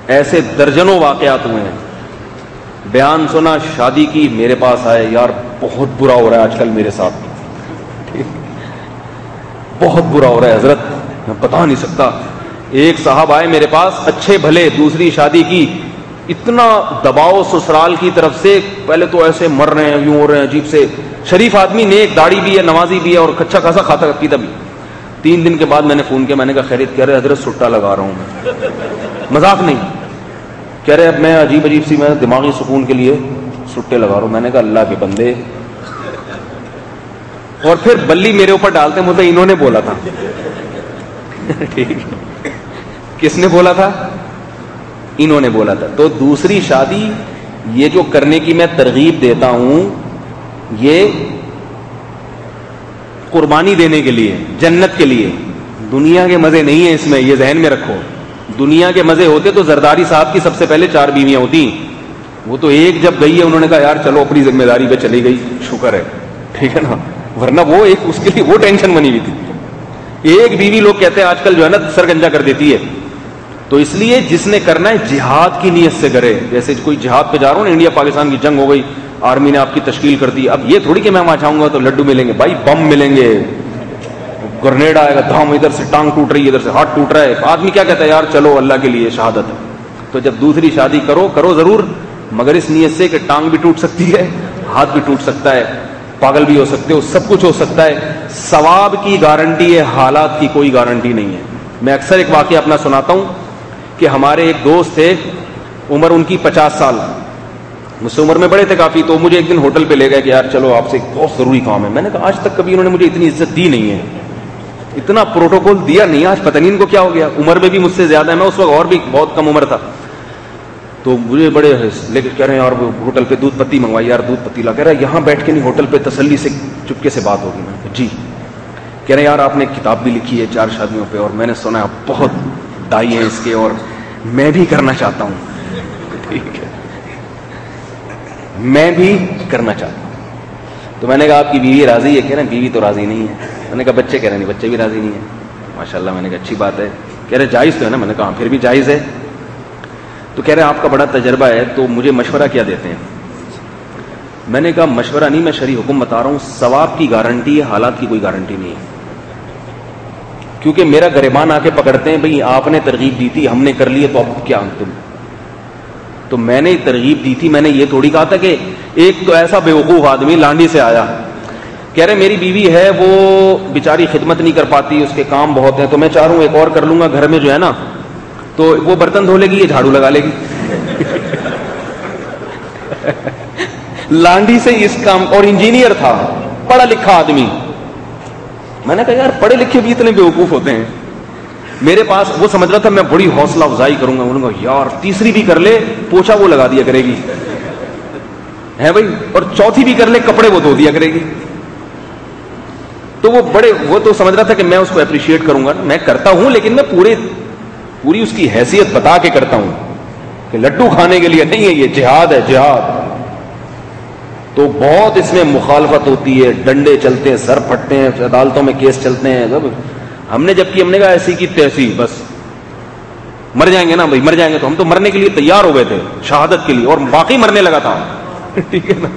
ایسے درجنوں واقعات ہوئے ہیں. بیان سنا شادی کی، میرے پاس آئے، یار بہت برا ہو رہا ہے آج کل میرے ساتھ، بہت برا ہو رہا ہے حضرت، میں بتا نہیں سکتا. ایک صاحب آئے میرے پاس، اچھے بھلے، دوسری شادی کی، اتنا دباؤ سسرال کی طرف سے، پہلے تو ایسے مر رہے ہیں، یوں ہو رہے ہیں عجیب سے. شریف آدمی، نیک، داڑھی بھی ہے، نمازی بھی ہے اور اچھا خاصا کھاتا پیتا بھی. 3 دن کے بعد میں نے فون کیا، میں نے کہا خیریت؟ کہہ رہے حضرت سٹا لگا رہا ہوں میں. مذاق نہیں. کہہ رہے اب میں عجیب سی میں دماغی سکون کے لیے سٹے لگا رہا ہوں. میں نے کہا اللہ کے بندے. اور پھر بلی میرے اوپر ڈالتے، مجھے انہوں نے بولا تھا. ٹھیک، کس نے بولا تھا؟ انہوں نے بولا تھا. تو دوسری شادی یہ جو کرنے کی میں ترغیب دیتا ہوں، یہ قربانی دینے کے لیے، جنت کے لیے. دنیا کے مزے نہیں ہیں اس میں، یہ ذہن میں رکھو. دنیا کے مزے ہوتے تو زرداری صاحب کی سب سے پہلے 4 بیویاں ہوتی. وہ تو ایک جب گئی ہے انہوں نے کہا یار چلو اپنی ذمہ داری پہ چلی گئی، شکر ہے. ٹھیک ہے نا، ورنہ وہ ایک اس کے لیے وہ ٹینشن بنی ہوئی تھی. ایک بیوی لوگ کہتے ہیں آج کل جو ہے نا سرگنجا کر دیتی ہے. تو اس لیے جس نے کرنا ہے جہاد کی نیت سے کرے. جیسے کوئی جہاد پہ جا رہا ہوں نا، انڈیا پاکستان کی جنگ ہو گئی، آرمی نے آپ کی تشکیل کر دی. اب یہ تھوڑی کہ میں وہاں جاؤں گا تو لڈو ملیں گے، بھائی بم ملیں گے، گرنیڈ آئے گا، دھام، ادھر سے ٹانگ ٹوٹ رہی ہے، ادھر سے ہاتھ ٹوٹ رہا ہے. آدمی کیا کہتا ہے؟ یار چلو اللہ کے لیے شہادت ہے. تو جب دوسری شادی کرو ضرور، مگر اس نیت سے کہ ٹانگ بھی ٹوٹ سکتی ہے، ہاتھ بھی ٹوٹ سکتا ہے، پاگل بھی ہو سکتے ہو، سب کچھ ہو سکتا ہے. ثواب کی گارنٹی ہے، حالات کی کوئی گارنٹی نہیں ہے. میں اکثر ایک واقعہ اپنا سناتا ہوں کہ ہمارے ایک دوست تھے، عمر ان کی 50 سال، مجھ سے عمر میں بڑے تھے کافی. تو مجھے ایک دن ہوٹل پہ لے گئے کہ یار چلو آپ سے ایک بہت ضروری کام ہے. میں نے کہا آج تک کبھی انہوں نے مجھے اتنی عزت دی نہیں ہے، اتنا پروٹوکول دیا نہیں. آج پتہ نہیں ان کو کیا ہو گیا. عمر میں بھی مجھ سے زیادہ ہے، میں اس وقت اور بھی بہت کم عمر تھا. تو مجھے بڑے لے کے کہہ رہے ہیں یار ہوٹل پہ دودھ پتی منگوائی. یار دودھ پتی لا. کہہ رہا ہے یہاں بیٹھ کے نہیں، ہوٹل پہ تسلی سے چپکے سے بات ہوگی. میں جی. کہہ رہے ہیں یار آپ نے کتاب بھی لکھی ہے 4 شادیوں پہ، اور میں نے سنا آپ بہت دائی ہیں اس کے، اور میں بھی کرنا چاہتا ہوں. ٹھیک ہے، میں بھی کرنا چاہتا ہوں. تو میں نے کہا آپ کی بیوی راضی ہے؟ کہہ رہے ہیں بیوی تو راضی نہیں ہے. میں نے کہا بچے؟ کہہ رہے ہیں بچے بھی راضی نہیں ہیں. ماشاءاللہ. میں نے کہا اچھی بات ہے. کہہ رہے جائز تو ہے نا؟ میں نے کہا پھر بھی جائز ہے. تو کہہ رہے آپ کا بڑا تجربہ ہے تو مجھے مشورہ کیا دیتے ہیں؟ میں نے کہا مشورہ نہیں، میں شرعی حکم بتا رہا ہوں. ثواب کی گارنٹی ہے، حالات کی کوئی گارنٹی نہیں ہے. کیونکہ میرا گریبان آ کے پکڑتے ہیں، بھئی آپ نے ترغیب دی تھی، ہم نے کر لیے، تو اب کیا تم؟ تو میں نے ترغیب دی تھی، میں نے یہ تھوڑی کہا تھا کہ ایک تو ایسا بیوقوف آدمی لانڈی سے آیا، کہہ رہے میری بیوی ہے وہ بیچاری خدمت نہیں کر پاتی، اس کے کام بہت ہیں، تو میں چاہ رہا ہوں ایک اور کر لوں گا گھر میں جو ہے نا، تو وہ برتن دھو لے گی، یہ جھاڑو لگا لے گی. لانڈی سے اس کام، اور انجینئر تھا، پڑھا لکھا آدمی. میں نے کہا یار پڑھے لکھے بھی اتنے بیوقوف ہوتے ہیں. میرے پاس وہ سمجھ رہا تھا میں بڑی حوصلہ افزائی کروں گا. انہوں نے کہا یار تیسری بھی کر لے، پوچھا وہ لگا دیا کرے گی ہے بھائی، اور چوتھی بھی کر لے، کپڑے وہ دھو دیا کرے گی. تو وہ تو سمجھ رہا تھا کہ میں اس کو اپریشیٹ کروں گا. میں کرتا ہوں لیکن میں پوری اس کی حیثیت بتا کے کرتا ہوں کہ لڈو کھانے کے لیے نہیں ہے، یہ جہاد ہے، جہاد. تو بہت اس میں مخالفت ہوتی ہے، ڈنڈے چلتے ہیں، سر پھٹتے ہیں، عدالتوں میں کیس چلتے ہیں. ہم نے جب کی ہم نے کہا ایسی کی تیسی، بس مر جائیں گے نا بھائی، مر جائیں گے. تو ہم تو مرنے کے لیے تیار ہو گئے تھے شہادت کے لیے، اور واقعی مرنے لگا تھا. ٹھیک ہے نا،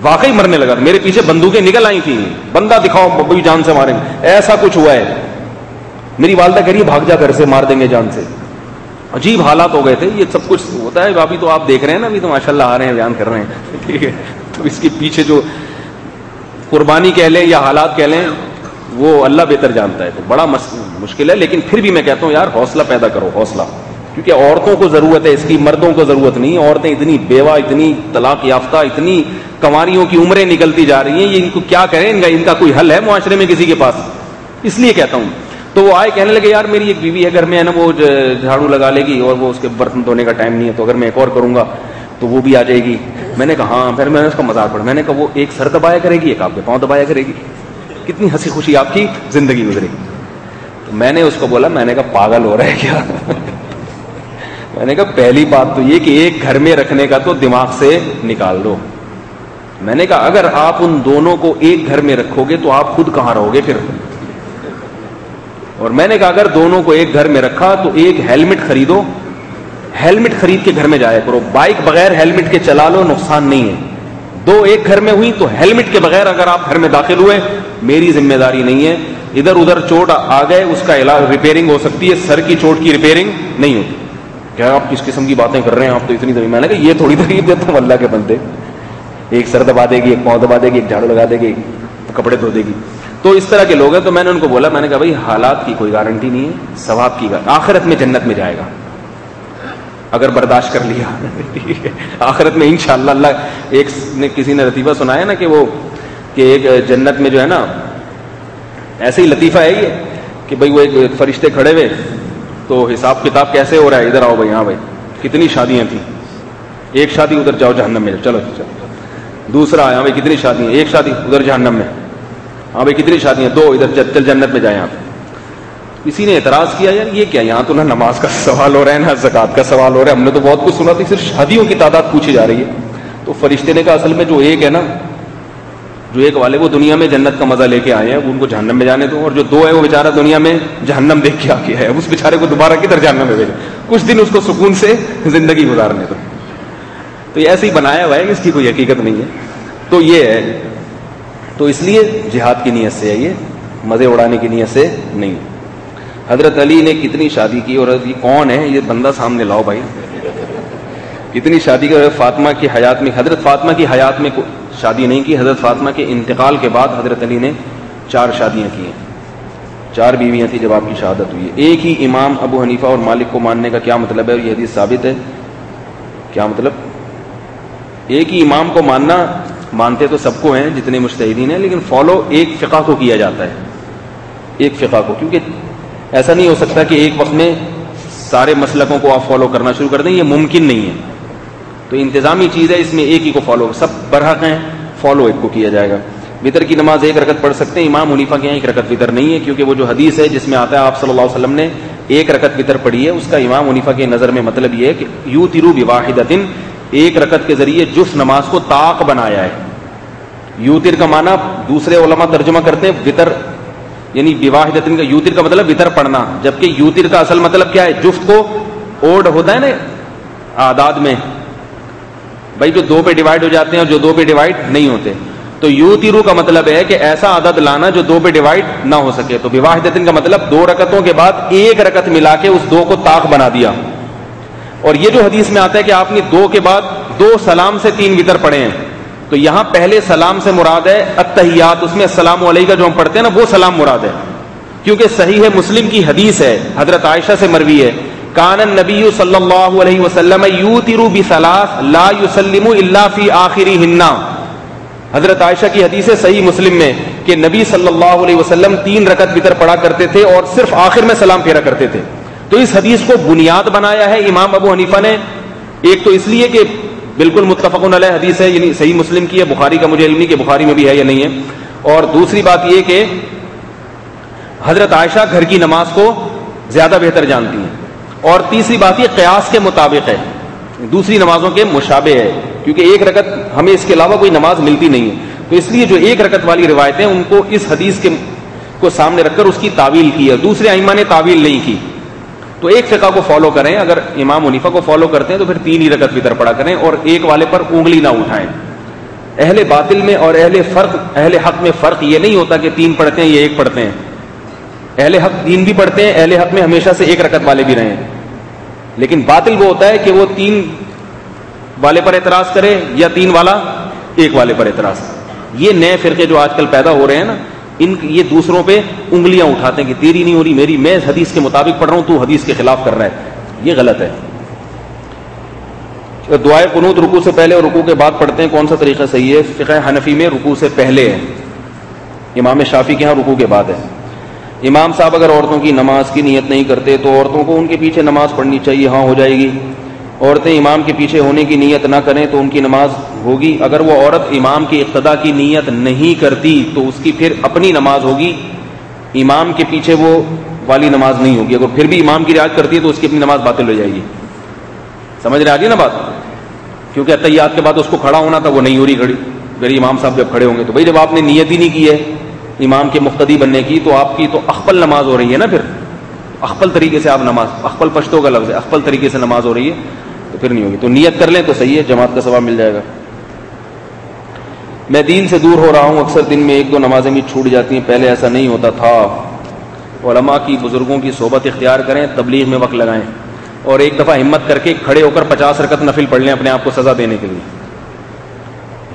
واقعی مرنے لگا. میرے پیچھے بندوقیں نکل آئی تھیں، بندہ دکھاؤ ببو جان سے ماریں گے. ایسا کچھ ہوا ہے. میری والدہ کہہ رہی ہے بھاگ جا گھر سے، مار دیں گے جان سے. عجیب حالات ہو گئے تھے. یہ سب کچھ ہوتا ہے. ابھی تو آپ دیکھ رہے ہیں نا، ابھی تو ماشاء اللہ آ رہے ہیں، بیان کر رہے ہیں. ٹھیک ہے، تو اس کے پیچھے جو قربانی کہہ لیں یا حالات کہہ لیں وہ اللہ بہتر جانتا ہے. تو بڑا مشکل ہے. لیکن پھر بھی میں کہتا ہوں یار حوصلہ پیدا کرو، حوصلہ. کیونکہ عورتوں کو ضرورت ہے اس کی، مردوں کو ضرورت نہیں. عورتیں اتنی بیوہ، اتنی طلاق یافتہ، اتنی کنواریوں کی عمریں نکلتی جا رہی ہیں. یہ ان کو کیا کریں؟ ان کا کوئی حل ہے معاشرے میں کسی کے پاس؟ اس لیے کہتا ہوں. تو وہ آئے کہنے لگے یار میری ایک بیوی ہے گھر میں ہے نا، وہ جھاڑو لگا لے گی اور وہ اس کے برتن دھونے کا ٹائم نہیں ہے، تو اگر میں ایک اور کروں گا تو وہ بھی آ جائے گی. میں نے کہا ہاں. پھر میں نے اس کا مذاق پڑا. میں نے کہا وہ ایک سر دبایا کرے گی، ایک آپ کے پاؤں دبایا کرے گی. کتنی ہنسی خوشی آپ کی زندگی گزرے گی. تو میں نے اس کو بولا، میں نے کہا پاگل ہو رہا ہے کیا؟ میں نے کہا پہلی بات تو یہ کہ ایک گھر میں رکھنے کا تو دماغ سے نکال دو. میں نے کہا اگر آپ ان دونوں کو ایک گھر میں رکھو گے تو آپ خود کہاں رہو گے پھر؟ اور میں نے کہا اگر دونوں کو ایک گھر میں رکھا تو ایک ہیلمٹ خریدو، ہیلمٹ خرید کے گھر میں جایا کرو. بائک بغیر ہیلمٹ کے چلا لو، نقصان نہیں ہے. دو ایک گھر میں ہوئی تو ہیلمٹ کے بغیر اگر آپ گھر میں داخل ہوئے میری ذمہ داری نہیں ہے. ادھر ادھر چوٹ آ گئے اس کا علاج ریپیئرنگ ہو سکتی ہے، سر کی چوٹ کی ریپیئرنگ نہیں ہوتی. کیا آپ کس قسم کی باتیں کر رہے ہیں؟ آپ تو اتنی دبی. میں نے کہا یہ تھوڑی تکلیف دیتا ہوں اللہ کے بندے. ایک سر دبا دے گی، ایک پاؤں دبا دے گی، ایک جھاڑو لگا دے گی، کپڑے دھو دے گی. تو اس طرح کے لوگ ہیں. تو میں نے ان کو بولا، میں نے کہا بھائی حالات کی کوئی گارنٹی نہیں ہے، ثواب کی آخرت میں جنت میں جائے گا اگر برداشت کر لیا. آخرت میں انشاءاللہ. اللہ ایک نے کسی نے لطیفہ سنایا نا کہ ایک جنت میں جو ہے نا، ایسے ہی لطیفہ ہے یہ کہ بھائی وہ ایک فرشتے کھڑے ہوئے تو حساب کتاب کیسے ہو رہا ہے، ادھر آؤ بھائی. ہاں بھائی کتنی شادیاں تھیں؟ ایک شادی ادھر جاؤ جہنم میں، چلو چلو. دوسرا آیا بھائی کتنی شادیاں؟ ایک شادی ادھر جہنم میں. ہاں بھائی کتنی شادیاں؟ دو، ادھر چل جنت میں جائیں آپ. کسی نے اعتراض کیا یار یہ کیا، یہاں تو نہ نماز کا سوال ہو رہا ہے نہ زکات کا سوال ہو رہا ہے، ہم نے تو بہت کچھ سنا تھا، صرف شادیوں کی تعداد پوچھی جا رہی ہے. تو فرشتے نے کہا اصل میں جو ایک ہے نا، جو ایک والے وہ دنیا میں جنت کا مزہ لے کے آئے ہیں، ان کو جہنم میں جانے دو. اور جو دو ہے وہ بیچارہ دنیا میں جہنم دیکھ کے آ گیا ہے، اس بیچارے کو دوبارہ کدھر جہنم میں بھیجے، کچھ دن اس کو سکون سے زندگی گزارنے دو. تو یہ ایسے ہی بنایا ہوا ہے، اس کی کوئی حقیقت نہیں ہے. تو یہ ہے. تو اس لیے جہاد کی نیت سے ہے، یہ مزے اڑانے کی نیت سے نہیں. حضرت علی نے کتنی شادی کی، اور یہ کون ہے یہ بندہ سامنے لاؤ بھائی. کتنی شادی کی. فاطمہ کی حیات میں، حضرت فاطمہ کی حیات میں شادی نہیں کی. حضرت فاطمہ کے انتقال کے بعد حضرت علی نے 4 شادیاں کی ہیں. 4 بیویاں تھیں جب آپ کی شہادت ہوئی ہے. ایک ہی امام ابو حنیفہ اور مالک کو ماننے کا کیا مطلب ہے؟ یہ حدیث ثابت ہے. کیا مطلب؟ ایک ہی امام کو ماننا، مانتے تو سب کو ہیں جتنے مجتہدین ہیں، لیکن فالو ایک فقہ کو کیا جاتا ہے، ایک فقہ کو. کیونکہ ایسا نہیں ہو سکتا کہ ایک وقت میں سارے مسلکوں کو آپ فالو کرنا شروع کر دیں، یہ ممکن نہیں ہے. تو انتظامی چیز ہے، اس میں ایک ہی کو فالو، سب برحق ہیں، فالو ایک کو کیا جائے گا. وطر کی نماز 1 رکعت پڑھ سکتے ہیں. امام حنیفہ کے یہاں 1 رکعت وطر نہیں ہے، کیونکہ وہ جو حدیث ہے جس میں آتا ہے آپ صلی اللہ علیہ وسلم نے 1 رکعت وطر پڑھی ہے، اس کا امام حنیفہ کے نظر میں مطلب یہ ہے کہ یوترو بواحدۃ، 1 رکعت کے ذریعے جس نماز کو طاق بنایا ہے. یوتر کا معنی دوسرے علماء ترجمہ کرتے ہیں وطر، یعنی بواحدۃ کا یوتر کا مطلب وطر پڑھنا، جبکہ یوتر کا اصل مطلب کیا ہے؟ جفت کو اوڈ ہوتا ہے نا اعداد میں بھائی، جو 2 پہ ڈیوائڈ ہو جاتے ہیں اور جو 2 پہ ڈیوائڈ نہیں ہوتے. تو یوترو کا مطلب ہے کہ ایسا عدد لانا جو 2 پہ ڈیوائڈ نہ ہو سکے. تو بواحدۃ کا مطلب 2 رکعتوں کے بعد 1 رکعت ملا کے اس 2 کو طاق بنا دیا. اور یہ جو حدیث میں آتا ہے کہ آپ نے 2 کے بعد 2 سلام سے 3 وطر پڑھے ہیں، تو یہاں پہلے سلام سے مراد ہے التحیات، اس میں السلام علیکہ جو ہم پڑھتے ہیں نا وہ سلام مراد ہے. کیونکہ صحیح مسلم کی حدیث ہے، حضرت عائشہ سے مروی ہے، کان النبی صلی اللہ علیہ وسلم یوتر بثلاث لا یسلم الا فی آخرہن. حضرت عائشہ کی حدیث ہے صحیح مسلم میں کہ نبی صلی اللہ علیہ وسلم 3 رکعت وطر پڑھا کرتے تھے اور صرف آخر میں سلام پھیرا کرتے تھے. تو اس حدیث کو بنیاد بنایا ہے امام ابو حنیفہ نے. ایک تو اس لیے کہ بالکل متفق علیہ حدیث ہے، یعنی صحیح مسلم کی ہے، بخاری کا مجھے علم نہیں کہ بخاری میں بھی ہے یا نہیں ہے. اور دوسری بات یہ کہ حضرت عائشہ گھر کی نماز کو زیادہ بہتر جانتی ہیں. اور تیسری بات یہ قیاس کے مطابق ہے، دوسری نمازوں کے مشابہ ہے. کیونکہ ایک رکعت ہمیں اس کے علاوہ کوئی نماز ملتی نہیں ہے. تو اس لیے جو ایک رکعت والی روایتیں ان کو اس حدیث کو سامنے رکھ کر اس کی تعویل کی ہے. دوسرے ائمہ نے تعویل نہیں کی. تو ایک فقہ کو فالو کریں. اگر امام حنیفہ کو فالو کرتے ہیں تو پھر 3 ہی رکعت وتر پڑھا کریں اور ایک والے پر انگلی نہ اٹھائیں. اہل باطل میں اور اہل حق میں فرق یہ نہیں ہوتا کہ 3 پڑھتے ہیں یا 1 پڑھتے ہیں. اہل حق 3 بھی پڑھتے ہیں, اہل حق میں ہمیشہ سے 1 رکعت والے بھی رہے ہیں. لیکن باطل وہ ہوتا ہے کہ وہ 3 والے پر اعتراض کرے یا 3 والا 1 والے پر اعتراض. یہ نئے فرقے جو آج کل پیدا ہو رہے ہیں نا, یہ دوسروں پہ انگلیاں اٹھاتے ہیں کہ تیری نہیں ہو رہی میری, میں حدیث کے مطابق پڑھ رہا ہوں, تو حدیث کے خلاف کر رہا ہے. یہ غلط ہے. دعائے قنوت رکوع سے پہلے اور رکوع کے بعد پڑھتے ہیں, کون سا طریقہ صحیح ہے؟ فقہ حنفی میں رکوع سے پہلے ہے, امام شافعی کے ہاں رکوع کے بعد ہے. امام صاحب اگر عورتوں کی نماز کی نیت نہیں کرتے تو عورتوں کو ان کے پیچھے نماز پڑھنی چاہیے. ہاں, ہو جائے گی. عورتیں امام کے پیچھے ہونے کی نیت نہ کریں تو ان کی نماز ہوگی. اگر وہ عورت امام کی اقتدا کی نیت نہیں کرتی تو اس کی پھر اپنی نماز ہوگی, امام کے پیچھے وہ والی نماز نہیں ہوگی. اگر پھر بھی امام کی رعایت کرتی ہے تو اس کی اپنی نماز باطل ہو جائے گی. سمجھ رہے آگے نا بات؟ کیونکہ اتحیات کے بعد اس کو کھڑا ہونا تھا, وہ نہیں ہو رہی کھڑی. اگر امام صاحب جب کھڑے ہوں گے تو بھائی جب آپ نے نیت ہی نہیں کی ہے امام کے مقتدی بننے کی تو آپ کی تو اخپل نماز ہو رہی ہے نا. پھر اخپل طریقے سے آپ نماز, اخپل پشتوں کا لفظ ہے, اخپل طریقے سے نماز ہو رہی ہے تو پھر نہیں ہوگی. تو نیت کر لیں تو صحیح ہے, جماعت کا ثواب مل جائے گا. میں دین سے دور ہو رہا ہوں, اکثر دن میں 1-2 نمازیں بھی چھوٹ جاتی ہیں, پہلے ایسا نہیں ہوتا تھا. علماء کی, بزرگوں کی صحبت اختیار کریں, تبلیغ میں وقت لگائیں اور ایک دفعہ ہمت کر کے کھڑے ہو کر 50 رکعت نفل پڑھ لیں اپنے آپ کو سزا دینے کے لیے.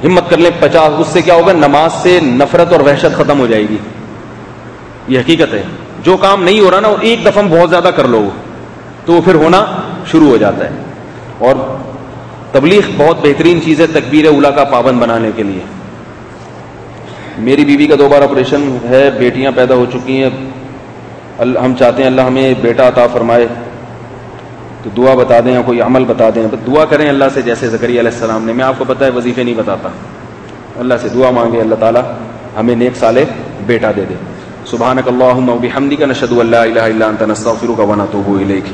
ہمت کر لیں 50. اس سے کیا ہوگا؟ نماز سے نفرت اور وحشت ختم ہو جائے گی. یہ حقیقت ہے. جو کام نہیں ہو رہا نا وہ ایک دفعہ بہت زیادہ کر لو تو وہ پھر ہونا شروع ہو جاتا ہے. اور تبلیغ بہت بہترین چیز ہے تکبیر اولیٰ کا پابند بنانے کے لیے. میری بیوی کا 2 بار آپریشن ہے, بیٹیاں پیدا ہو چکی ہیں, ہم چاہتے ہیں اللہ ہمیں بیٹا عطا فرمائے, تو دعا بتا دیں یا کوئی عمل بتا دیں. دعا کریں اللہ سے جیسے زکریا علیہ السلام نے. میں آپ کو پتہ ہے وظیفے نہیں بتاتا, اللہ سے دعا مانگے اللہ تعالیٰ ہمیں نیک صالح بیٹا دے دے. سبحانک اللہم و بحمدک نشہد ان لا الہ الا انت نستغفرک و نتوب الیک.